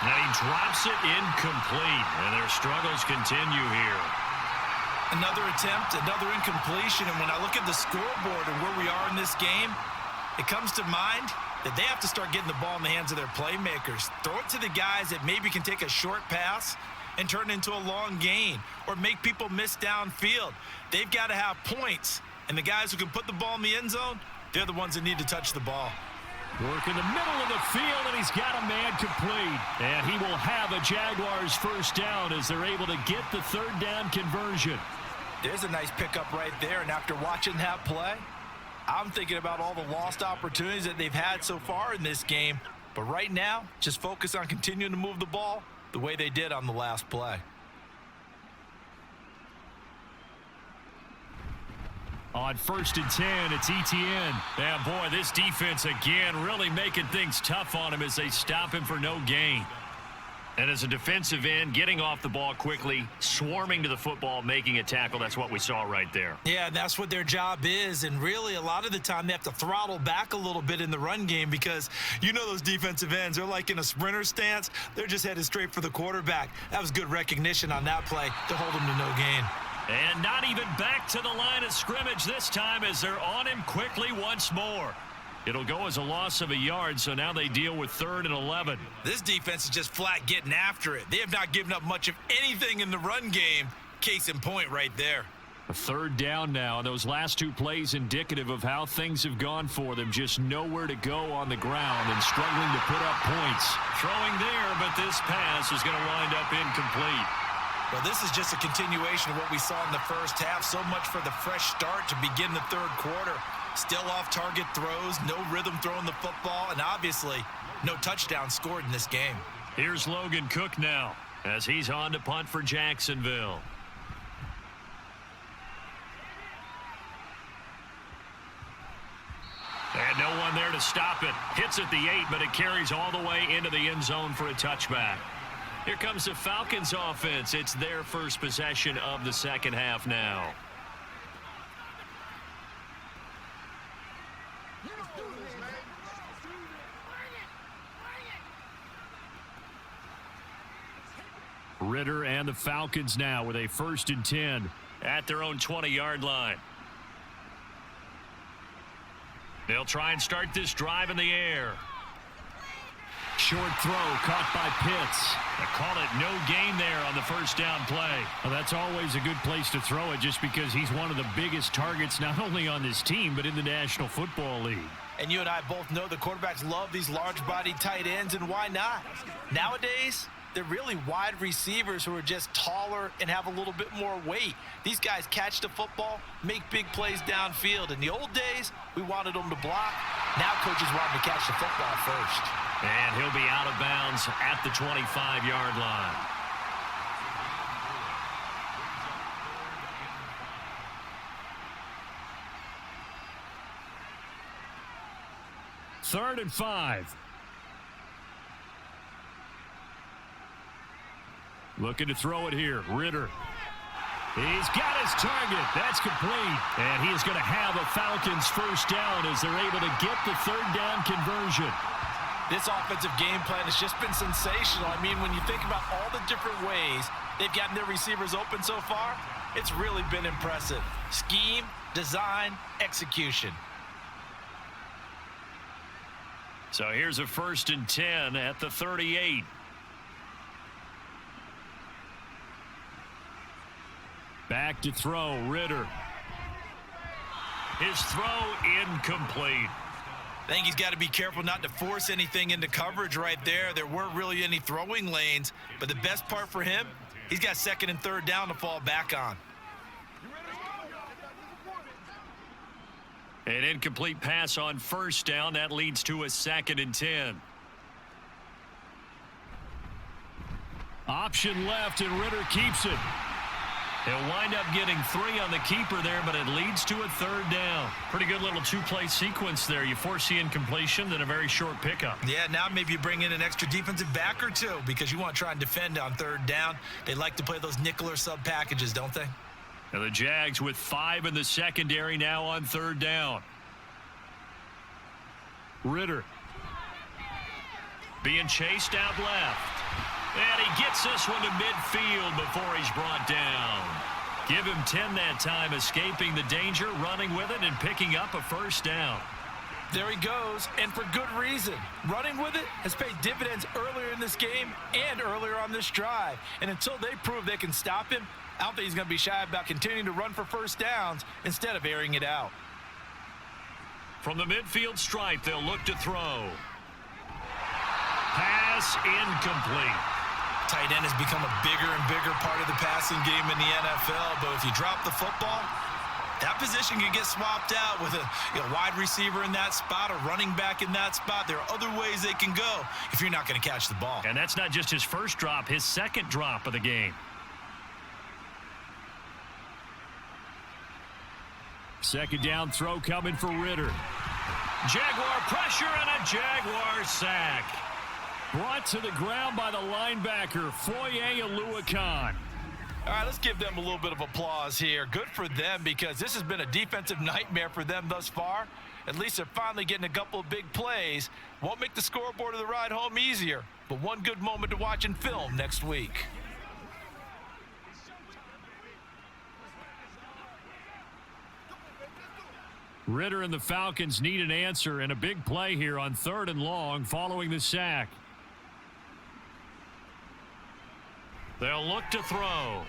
And he drops it incomplete, and their struggles continue here. Another attempt, another incompletion, and when I look at the scoreboard and where we are in this game, it comes to mind that they have to start getting the ball in the hands of their playmakers. Throw it to the guys that maybe can take a short pass and turn it into a long gain or make people miss downfield. They've got to have points, and the guys who can put the ball in the end zone, they're the ones that need to touch the ball. Work in the middle of the field, and he's got a man complete. And he will have a Jaguars first down as they're able to get the 3rd down conversion. There's a nice pickup right there, and after watching that play, I'm thinking about all the lost opportunities that they've had so far in this game. But right now, just focus on continuing to move the ball the way they did on the last play. On 1st and 10, it's Etienne. Yeah, boy, this defense again really making things tough on him as they stop him for no gain. And as a defensive end, getting off the ball quickly, swarming to the football, making a tackle, that's what we saw right there. Yeah, that's what their job is, and really a lot of the time they have to throttle back a little bit in the run game because you know those defensive ends, they're like in a sprinter stance. They're just headed straight for the quarterback. That was good recognition on that play to hold him to no gain. And not even back to the line of scrimmage this time as they're on him quickly once more. It'll go as a loss of a yard, so now they deal with 3rd and 11. This defense is just flat getting after it. They have not given up much of anything in the run game. Case in point right there. A 3rd down now, and those last 2 plays indicative of how things have gone for them. Just nowhere to go on the ground and struggling to put up points. Throwing there, but this pass is going to wind up incomplete. Well, this is just a continuation of what we saw in the first half. So much for the fresh start to begin the 3rd quarter. Still off-target throws, no rhythm throwing the football, and obviously no touchdown scored in this game. Here's Logan Cook now as he's on to punt for Jacksonville. And no one there to stop it. Hits at the 8, but it carries all the way into the end zone for a touchback. Here comes the Falcons offense. It's their first possession of the 2nd half now. Ritter and the Falcons now with a 1st and 10. At their own 20-yard line. They'll try and start this drive in the air. Short throw caught by Pitts. They call it no gain there on the 1st down play. Well, that's always a good place to throw it just because he's one of the biggest targets not only on this team but in the National Football League. And you and I both know the quarterbacks love these large-bodied tight ends, and why not? Nowadays, they're really wide receivers who are just taller and have a little bit more weight. These guys catch the football, make big plays downfield. In the old days, we wanted them to block. Now coaches want them to catch the football first. And he'll be out of bounds at the 25-yard line. Third and 5. Looking to throw it here. Ritter. He's got his target. That's complete. And he is going to have a Falcons first down as they're able to get the 3rd down conversion. This offensive game plan has just been sensational. I mean, when you think about all the different ways they've gotten their receivers open so far, it's really been impressive. Scheme, design, execution. So here's a 1st and 10 at the 38. Back to throw, Ritter. His throw incomplete. I think he's got to be careful not to force anything into coverage right there. There weren't really any throwing lanes, but the best part for him, he's got 2nd and 3rd down to fall back on. An incomplete pass on 1st down. That leads to a 2nd and 10. Option left, and Ritter keeps it. He'll wind up getting 3 on the keeper there, but it leads to a 3rd down. Pretty good little 2-play sequence there. You force the incompletion, then a very short pickup. Yeah, now maybe you bring in an extra defensive back or 2 because you want to try and defend on 3rd down. They like to play those nickel or sub packages, don't they? Now the Jags with 5 in the secondary now on 3rd down. Ritter being chased out left. And he gets this one to midfield before he's brought down. Give him 10 that time, escaping the danger, running with it, and picking up a 1st down. There he goes, and for good reason. Running with it has paid dividends earlier in this game and earlier on this drive. And until they prove they can stop him, I don't think he's going to be shy about continuing to run for 1st downs instead of airing it out. From the midfield stripe, they'll look to throw. Pass incomplete. Tight end has become a bigger and bigger part of the passing game in the NFL, but if you drop the football, that position can get swapped out with a wide receiver in that spot, a running back in that spot. There are other ways they can go if you're not going to catch the ball. And that's not just his 1st drop, his 2nd drop of the game. 2nd down throw coming for Ritter. Jaguar pressure and a Jaguar sack. Brought to the ground by the linebacker, Foye Oluokun. All right, let's give them a little bit of applause here. Good for them because this has been a defensive nightmare for them thus far. At least they're finally getting a couple of big plays. Won't make the scoreboard of the ride home easier, but one good moment to watch in film next week. Ritter and the Falcons need an answer and a big play here on 3rd and long following the sack. They'll look to throw.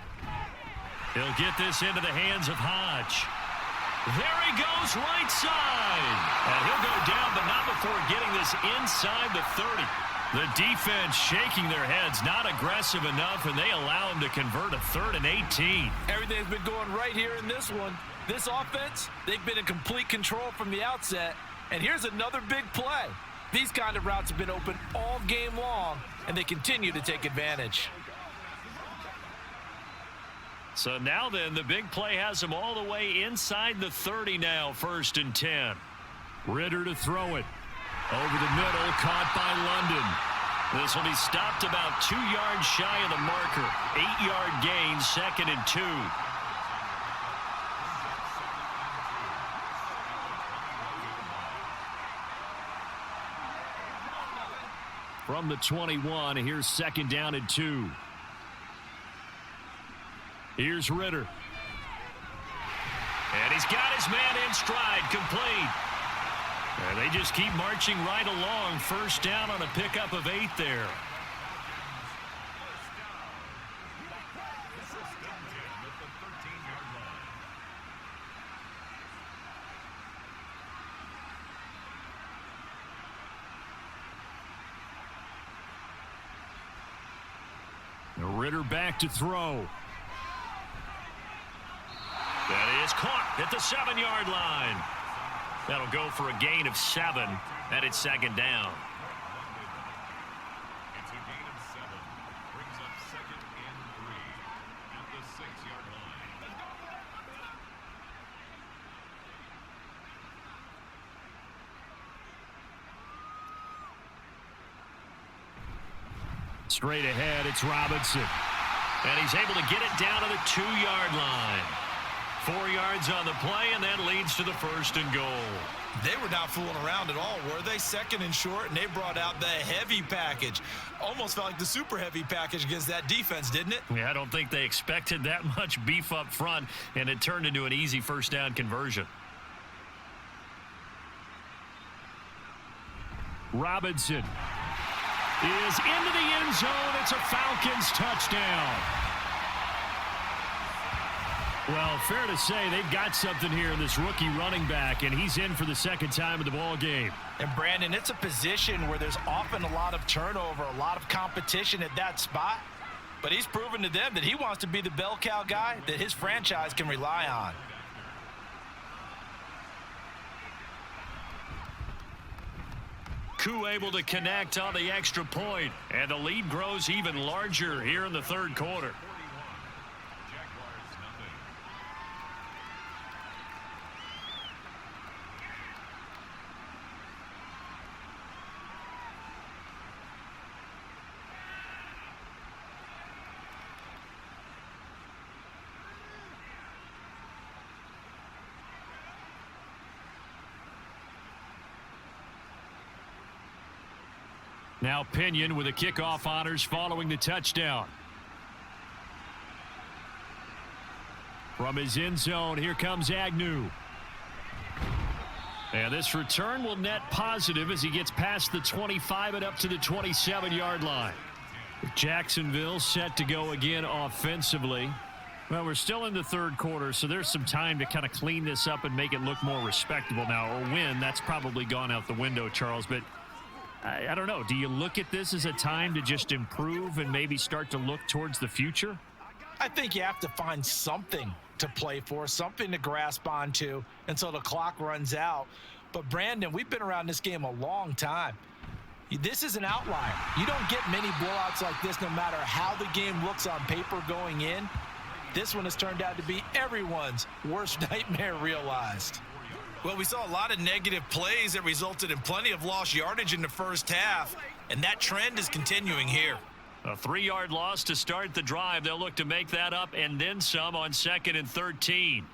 He'll get this into the hands of Hodge. There he goes right side. And he'll go down, but not before getting this inside the 30. The defense shaking their heads, not aggressive enough, and they allow him to convert a 3rd and 18. Everything's been going right here in this one. This offense, they've been in complete control from the outset. And here's another big play. These kind of routes have been open all game long, and they continue to take advantage. So now then, the big play has him all the way inside the 30 now, 1st and 10. Ritter to throw it. Over the middle, caught by London. This will be stopped about 2 yards shy of the marker. 8-yard gain, 2nd and 2. From the 21, here's 2nd down and 2. Here's Ritter. And he's got his man in stride, complete. And they just keep marching right along. 1st down on a pickup of 8 there. Ritter back to throw. That is caught at the 7-yard line. That'll go for a gain of 7, and it's 2nd down. It's a gain of 7. Brings up 2nd and 3 at the 6-yard line. Straight ahead, it's Robinson. And he's able to get it down to the 2-yard line. 4 yards on the play, and that leads to the 1st and goal. They were not fooling around at all, were they? 2nd and short, and they brought out the heavy package. Almost felt like the super heavy package against that defense, didn't it? Yeah, I don't think they expected that much beef up front, and it turned into an easy 1st down conversion. Robinson is into the end zone. It's a Falcons touchdown. Well, fair to say they've got something here in this rookie running back, and he's in for the 2nd time of the ball game. And Brandon, it's a position where there's often a lot of turnover, a lot of competition at that spot. But he's proven to them that he wants to be the bell cow guy that his franchise can rely on. Koo able to connect on the extra point, and the lead grows even larger here in the 3rd quarter. Jaguars Now Pinion with the kickoff honors following the touchdown. From his end zone, here comes Agnew. And this return will net positive as he gets past the 25 and up to the 27-yard line. Jacksonville set to go again offensively. Well, we're still in the third quarter, so there's some time to kind of clean this up and make it look more respectable now. A win, that's probably gone out the window, Charles. But I don't know. Do you look at this as a time to just improve and maybe start to look towards the future? I think you have to find something to play for, something to grasp onto until the clock runs out. But, Brandon, we've been around this game a long time. This is an outlier. You don't get many blowouts like this no matter how the game looks on paper going in. This one has turned out to be everyone's worst nightmare realized. Well, we saw a lot of negative plays that resulted in plenty of lost yardage in the first half, and that trend is continuing here. A 3-yard loss to start the drive. They'll look to make that up and then some on 2nd and 13.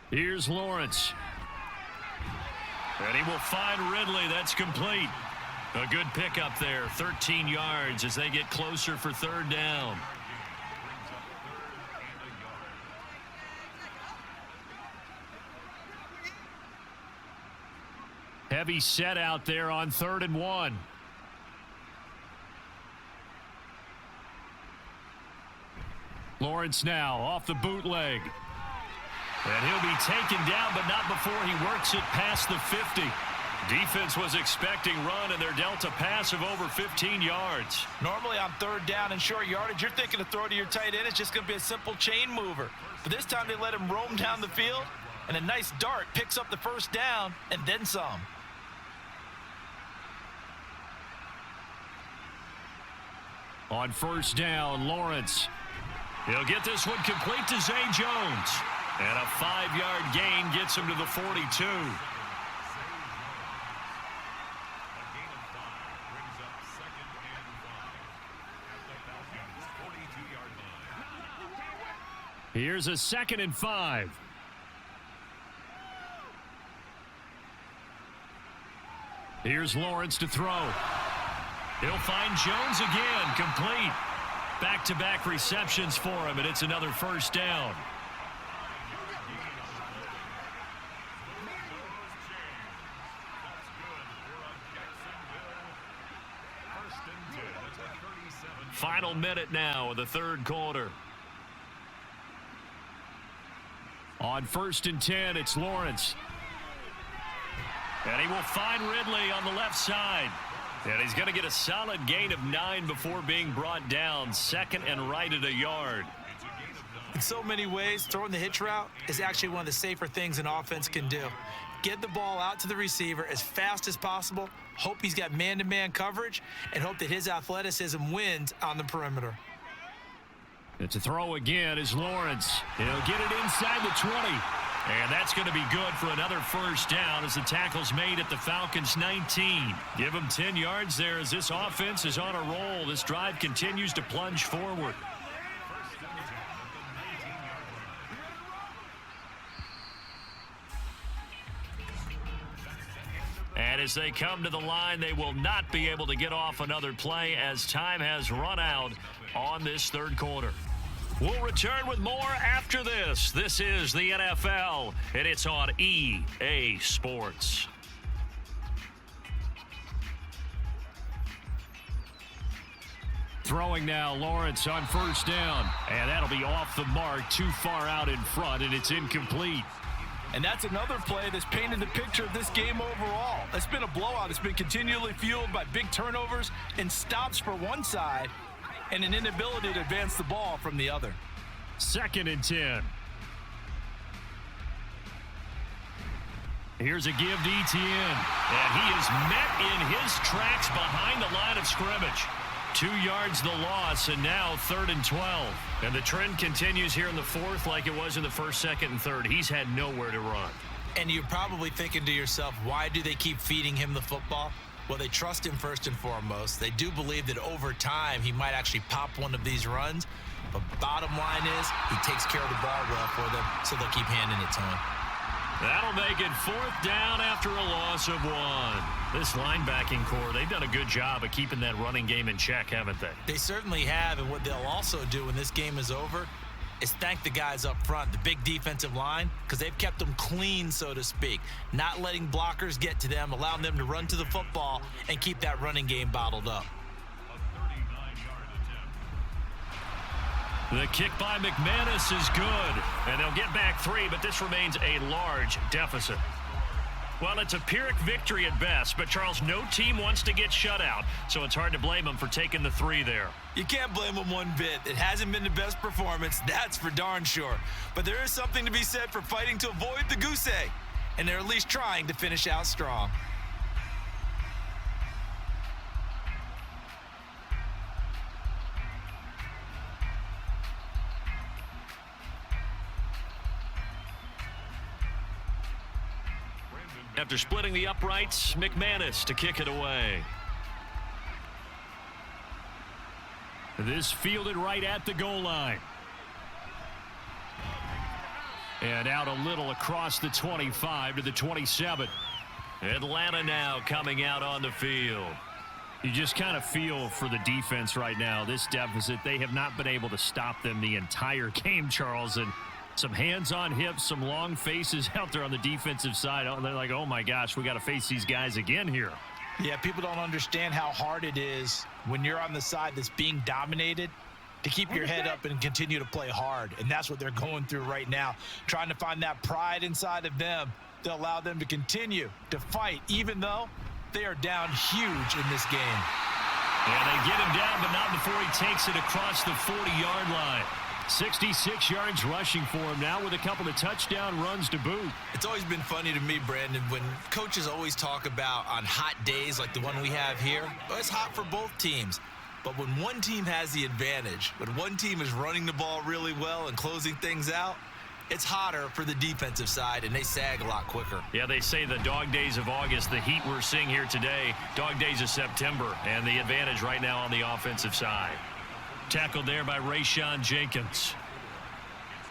Here's Lawrence. And he will find Ridley. That's complete. A good pickup there. 13 yards as they get closer for 3rd down. Heavy set out there on 3rd and 1. Lawrence now off the bootleg. And he'll be taken down, but not before he works it past the 50. Defense was expecting run, and they're dealt a pass of over 15 yards. Normally on 3rd down and short yardage, you're thinking to throw to your tight end. It's just going to be a simple chain mover. But this time they let him roam down the field, and a nice dart picks up the 1st down and then some. On 1st down, Lawrence. He'll get this one complete to Zay Jones. And a 5-yard gain gets him to the 42. Here's a 2nd and 5. Here's Lawrence to throw. He'll find Jones again, complete. Back-to-back receptions for him, and it's another 1st down. Final minute now of the 3rd quarter. On 1st and 10, it's Lawrence. And he will find Ridley on the left side. And he's going to get a solid gain of 9 before being brought down. 2nd and right at a yard. In so many ways, throwing the hitch route is actually one of the safer things an offense can do. Get the ball out to the receiver as fast as possible, hope he's got man-to-man coverage, and hope that his athleticism wins on the perimeter. It's a throw again is Lawrence. He'll get it inside the 20. And that's going to be good for another 1st down as the tackle's made at the Falcons 19. Give them 10 yards there as this offense is on a roll. This drive continues to plunge forward. And as they come to the line, they will not be able to get off another play as time has run out on this 3rd quarter. We'll return with more after this. This is the NFL, and it's on EA Sports. Throwing now, Lawrence on 1st down. And that'll be off the mark, too far out in front, and it's incomplete. And that's another play that's painted the picture of this game overall. It's been a blowout. It's been continually fueled by big turnovers and stops for one side and an inability to advance the ball from the other. 2nd and 10. Here's a give to Etienne. And he is met in his tracks behind the line of scrimmage. 2 yards the loss, and now 3rd and 12. And the trend continues here in the 4th like it was in the 1st, 2nd, and 3rd. He's had nowhere to run. And you're probably thinking to yourself, why do they keep feeding him the football? Well, they trust him first and foremost. They do believe that over time he might actually pop one of these runs. But bottom line is he takes care of the ball well for them, so they'll keep handing it to him. That'll make it 4th down after a loss of 1. This linebacking core, they've done a good job of keeping that running game in check, haven't they? They certainly have, and what they'll also do when this game is over is thank the guys up front, the big defensive line, because they've kept them clean, so to speak, not letting blockers get to them, allowing them to run to the football and keep that running game bottled up. The kick by McManus is good, and they'll get back 3, but this remains a large deficit. Well, it's a Pyrrhic victory at best, but Charles, no team wants to get shut out, so it's hard to blame them for taking the 3 there. You can't blame them one bit. It hasn't been the best performance, that's for darn sure. But there is something to be said for fighting to avoid the goose egg, and they're at least trying to finish out strong. After splitting the uprights, McManus to kick it away. This fielded right at the goal line. And out a little across the 25 to the 27. Atlanta now coming out on the field. You just kind of feel for the defense right now. This deficit, they have not been able to stop them the entire game, Charles. And some hands on hips, some long faces out there on the defensive side. They're like, oh my gosh, we got to face these guys again here. Yeah, people don't understand how hard it is when you're on the side that's being dominated to keep your head up and continue to play hard. And that's what they're going through right now, trying to find that pride inside of them to allow them to continue to fight, even though they are down huge in this game. Yeah, they get him down, but not before he takes it across the 40-yard line. 66 yards rushing for him now with a couple of touchdown runs to boot. It's always been funny to me, Brandon, when coaches always talk about on hot days like the one we have here, well, it's hot for both teams. But when one team has the advantage, when one team is running the ball really well and closing things out, it's hotter for the defensive side, and they sag a lot quicker. Yeah, they say the dog days of August, the heat we're seeing here today, dog days of September, and the advantage right now on the offensive side. Tackled there by Rayshon Jenkins.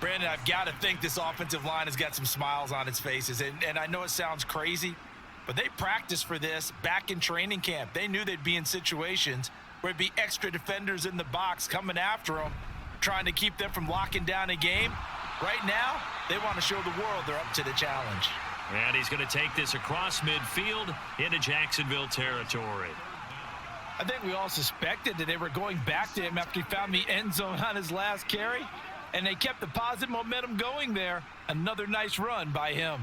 Brandon, I've got to think this offensive line has got some smiles on its faces. And I know it sounds crazy, but they practiced for this back in training camp. They knew they'd be in situations where it'd be extra defenders in the box coming after them, trying to keep them from locking down a game. Right now, they want to show the world they're up to the challenge. And he's going to take this across midfield into Jacksonville territory. I think we all suspected that they were going back to him after he found the end zone on his last carry, and they kept the positive momentum going there. Another nice run by him.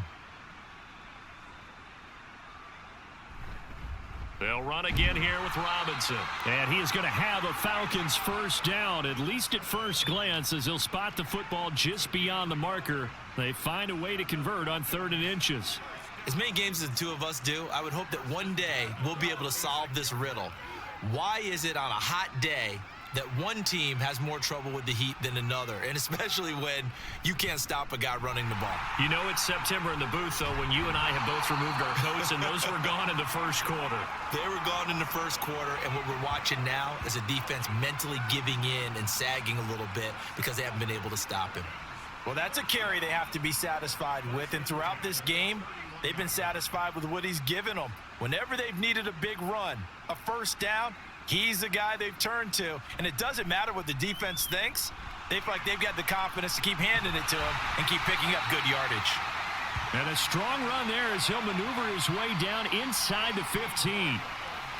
They'll run again here with Robinson. And he is going to have a Falcons first down, at least at first glance, as he'll spot the football just beyond the marker. They find a way to convert on 3rd and inches. As many games as the two of us do, I would hope that one day we'll be able to solve this riddle. Why is it on a hot day that one team has more trouble with the heat than another, and especially when you can't stop a guy running the ball? You know it's September in the booth, though, when you and I have both removed our coats, and those were gone in the first quarter. They were gone in the first quarter, and what we're watching now is a defense mentally giving in and sagging a little bit because they haven't been able to stop him. Well, that's a carry they have to be satisfied with, and throughout this game, they've been satisfied with what he's given them. Whenever they've needed a big run, a first down, he's the guy they've turned to. And it doesn't matter what the defense thinks. They feel like they've got the confidence to keep handing it to him and keep picking up good yardage. And a strong run there as he'll maneuver his way down inside the 15.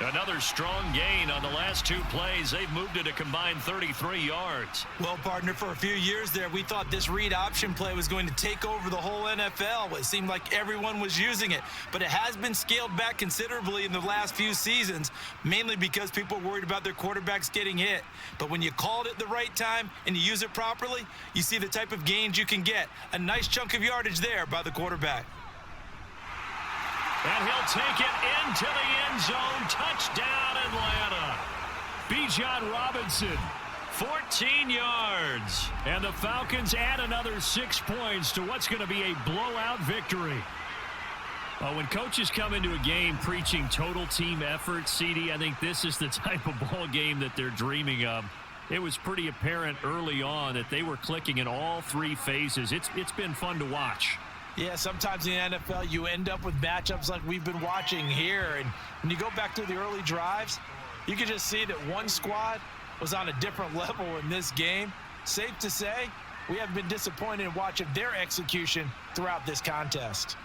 Another strong gain on the last 2 plays. They've moved it a combined 33 yards. Well, partner, for a few years there, we thought this read option play was going to take over the whole NFL. It seemed like everyone was using it, but it has been scaled back considerably in the last few seasons, mainly because people are worried about their quarterbacks getting hit. But when you call it at the right time and you use it properly, you see the type of gains you can get. A nice chunk of yardage there by the quarterback. And he'll take it into the end zone. Touchdown, Atlanta. Bijan Robinson, 14 yards. And the Falcons add another 6 points to what's going to be a blowout victory. Well, when coaches come into a game preaching total team effort, CD, I think this is the type of ball game that they're dreaming of. It was pretty apparent early on that they were clicking in all 3 phases. It's been fun to watch. Yeah, sometimes in the NFL, you end up with matchups like we've been watching here. And when you go back to the early drives, you can just see that one squad was on a different level in this game. Safe to say, we have been disappointed in watching their execution throughout this contest.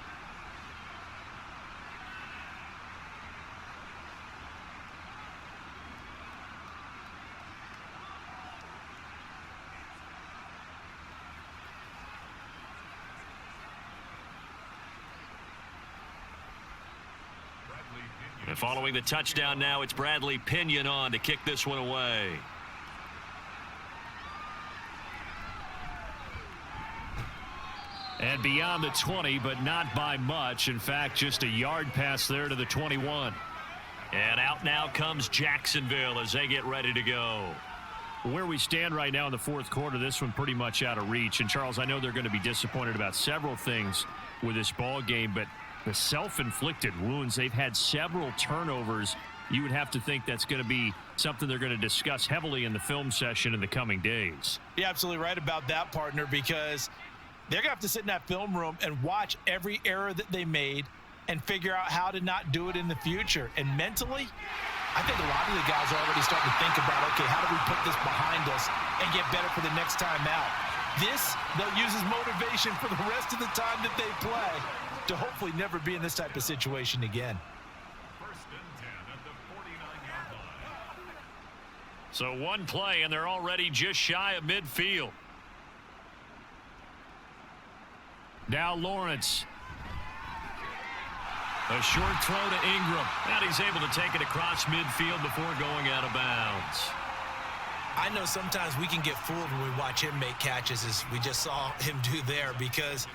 And following the touchdown now, it's Bradley Pinion on to kick this one away. And beyond the 20, but not by much. In fact, just a yard pass there to the 21. And out now comes Jacksonville as they get ready to go. Where we stand right now in the fourth quarter, this one pretty much out of reach. And, Charles, I know they're going to be disappointed about several things with this ball game, but the self-inflicted wounds, they've had several turnovers. You would have to think that's going to be something they're going to discuss heavily in the film session in the coming days. You're absolutely right about that, partner, because they're going to have to sit in that film room and watch every error that they made and figure out how to not do it in the future. And mentally, I think a lot of the guys are already starting to think about, okay, how do we put this behind us and get better for the next time out? This, they'll use as motivation for the rest of the time that they play to hopefully never be in this type of situation again. First and 10 at the 49-yard line. So one play, and they're already just shy of midfield. Now Lawrence. A short throw to Ingram. And he's able to take it across midfield before going out of bounds. I know sometimes we can get fooled when we watch him make catches, as we just saw him do there, because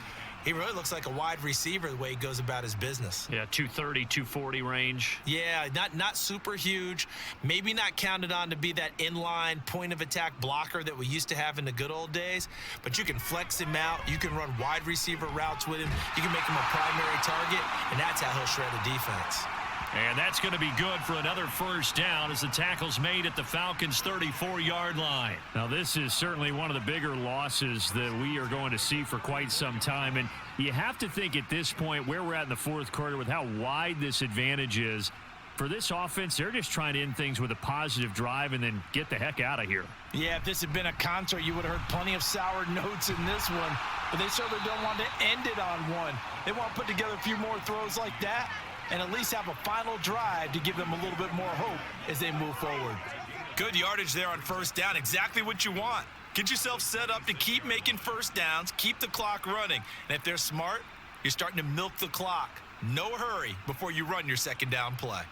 he really looks like a wide receiver the way he goes about his business. Yeah, 230, 240 range. Yeah, not super huge. Maybe not counted on to be that inline point-of-attack blocker that we used to have in the good old days. But you can flex him out. You can run wide receiver routes with him. You can make him a primary target, and that's how he'll shred a defense. And that's going to be good for another first down as the tackle's made at the Falcons' 34-yard line. Now, this is certainly one of the bigger losses that we are going to see for quite some time. And you have to think at this point where we're at in the fourth quarter with how wide this advantage is. For this offense, they're just trying to end things with a positive drive and then get the heck out of here. Yeah, if this had been a concert, you would have heard plenty of sour notes in this one. But they certainly don't want to end it on one. They want to put together a few more throws like that and at least have a final drive to give them a little bit more hope as they move forward. Good yardage there on first down. Exactly what you want. Get yourself set up to keep making first downs, keep the clock running. And if they're smart, you're starting to milk the clock. No hurry before you run your second down play.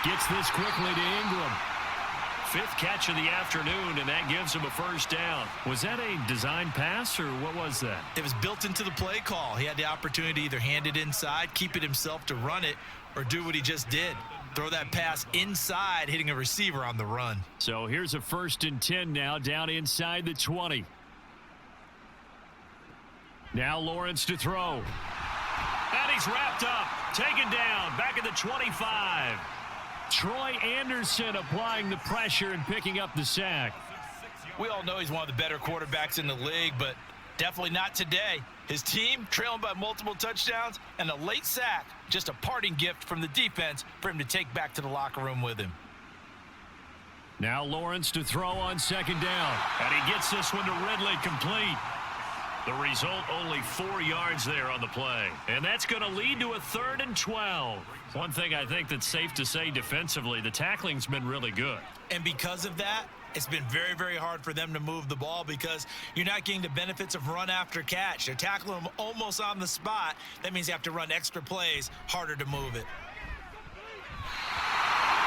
Gets this quickly to Ingram. Fifth catch of the afternoon, and that gives him a first down. Was that a design pass, or what was that? It was built into the play call. He had the opportunity to either hand it inside, keep it himself to run it, or do what he just did. Throw that pass inside, hitting a receiver on the run. So here's a 1st and 10 now, down inside the 20. Now Lawrence to throw. And he's wrapped up, taken down, back at the 25. Troy Anderson applying the pressure and picking up the sack. We all know he's one of the better quarterbacks in the league, but definitely not today. His team trailing by multiple touchdowns, and a late sack, just a parting gift from the defense for him to take back to the locker room with him. Now Lawrence to throw on second down, and he gets this one to Ridley, complete. The result, only 4 yards there on the play. And that's going to lead to a 3rd and 12. One thing I think that's safe to say defensively, the tackling's been really good. And because of that, it's been very, very hard for them to move the ball because you're not getting the benefits of run after catch. They're tackling them almost on the spot. That means you have to run extra plays, harder to move it.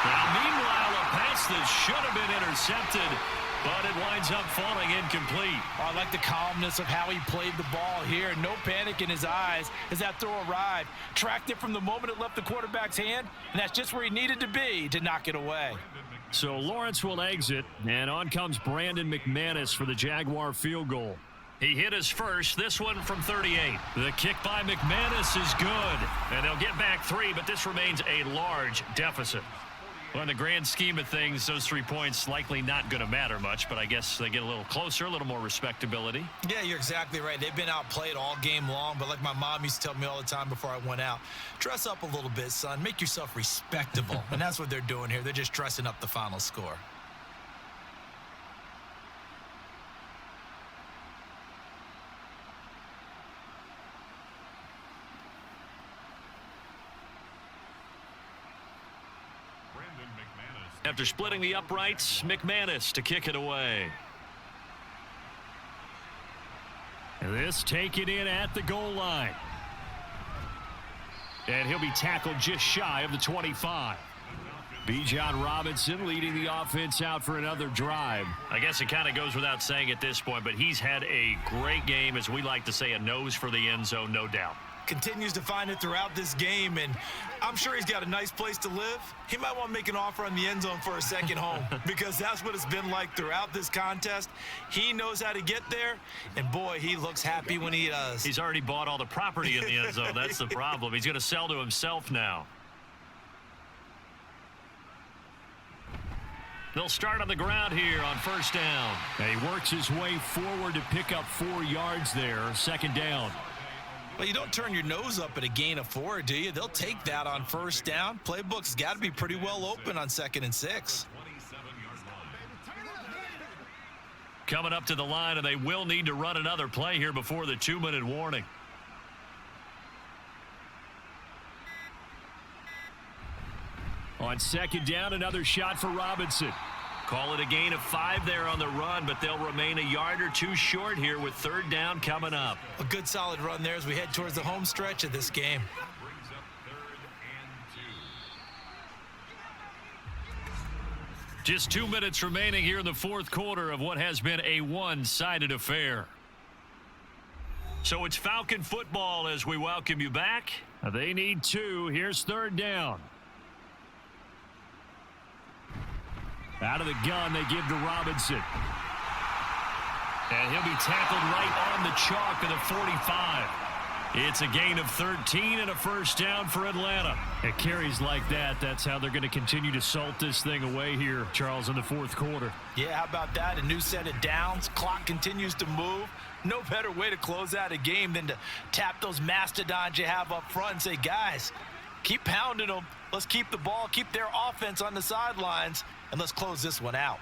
Now, meanwhile, a pass that should have been intercepted, but it winds up falling incomplete. I like the calmness of how he played the ball here. No panic in his eyes as that throw arrived. Tracked it from the moment it left the quarterback's hand, and that's just where he needed to be to knock it away. So Lawrence will exit, and on comes Brandon McManus for the Jaguar field goal. He hit his first, this one from 38. The kick by McManus is good, and they'll get back 3, but this remains a large deficit. Well, in the grand scheme of things, those 3 points likely not going to matter much, but I guess they get a little closer, a little more respectability. Yeah, you're exactly right. They've been outplayed all game long, but like my mom used to tell me all the time before I went out, dress up a little bit, son. Make yourself respectable. And that's what they're doing here. They're just dressing up the final score. After splitting the uprights, McManus to kick it away. This taken in at the goal line. And he'll be tackled just shy of the 25. Bijan Robinson leading the offense out for another drive. I guess it kind of goes without saying at this point, but he's had a great game, as we like to say, a nose for the end zone, no doubt. Continues to find it throughout this game, and I'm sure he's got a nice place to live. He might want to make an offer on the end zone for a second home because that's what it's been like throughout this contest. He knows how to get there, and boy, he looks happy when he does. He's already bought all the property in the end zone. That's the problem. He's going to sell to himself now. They'll start on the ground here on first down. And he works his way forward to pick up 4 yards there, second down. Well, you don't turn your nose up at a gain of 4, do you? They'll take that on first down. Playbook's got to be pretty well open on 2nd and 6. Coming up to the line, and they will need to run another play here before the 2-minute warning. On second down, another shot for Robinson. Call it a gain of 5 there on the run, but they'll remain a yard or 2 short here with third down coming up. A good solid run there as we head towards the home stretch of this game. Brings up 3rd and 2. Just 2 minutes remaining here in the fourth quarter of what has been a one-sided affair. So it's Falcon football as we welcome you back. They need 2. Here's third down. Out of the gun, they give to Robinson. And he'll be tackled right on the chalk of the 45. It's a gain of 13 and a first down for Atlanta. It carries like that. That's how they're going to continue to salt this thing away here, Charles, in the fourth quarter. Yeah, how about that? A new set of downs. Clock continues to move. No better way to close out a game than to tap those mastodons you have up front and say, guys, keep pounding them. Let's keep the ball, keep their offense on the sidelines, and let's close this one out.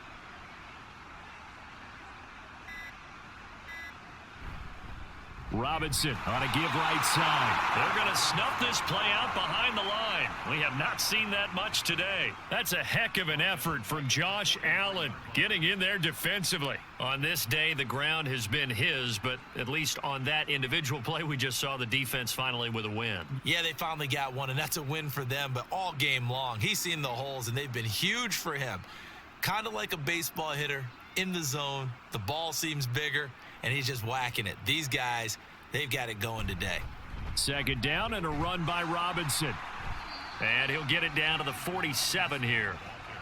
Robinson on a give right side. They're going to snuff this play out behind the line. We have not seen that much today. That's a heck of an effort from Josh Allen getting in there defensively. On this day, the ground has been his, but at least on that individual play, we just saw the defense finally with a win. Yeah, they finally got one, and that's a win for them, but all game long, he's seen the holes, and they've been huge for him. Kind of like a baseball hitter in the zone. The ball seems bigger, and he's just whacking it. These guys, they've got it going today. Second down and a run by Robinson. And he'll get it down to the 47 here.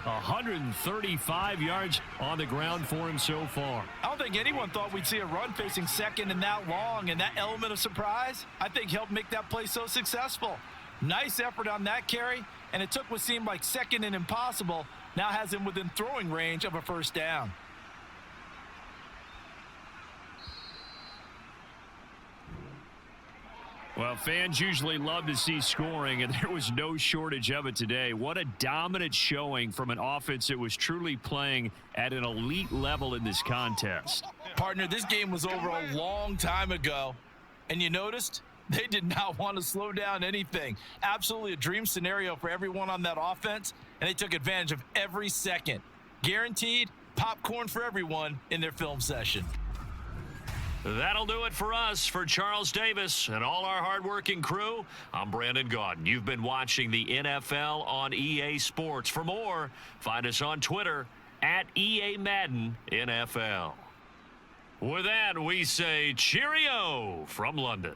135 yards on the ground for him so far. I don't think anyone thought we'd see a run facing second and that long, and that element of surprise, I think, helped make that play so successful. Nice effort on that carry, and it took what seemed like second and impossible, now has him within throwing range of a first down. Well, fans usually love to see scoring, and there was no shortage of it today. What a dominant showing from an offense that was truly playing at an elite level in this contest. Partner, this game was over a long time ago, and you noticed they did not want to slow down anything. Absolutely a dream scenario for everyone on that offense, and they took advantage of every second. Guaranteed popcorn for everyone in their film session. That'll do it for us. For Charles Davis and all our hardworking crew, I'm Brandon Gaudin. You've been watching the NFL on EA Sports. For more, find us on Twitter at EA Madden NFL. With that, we say cheerio from London.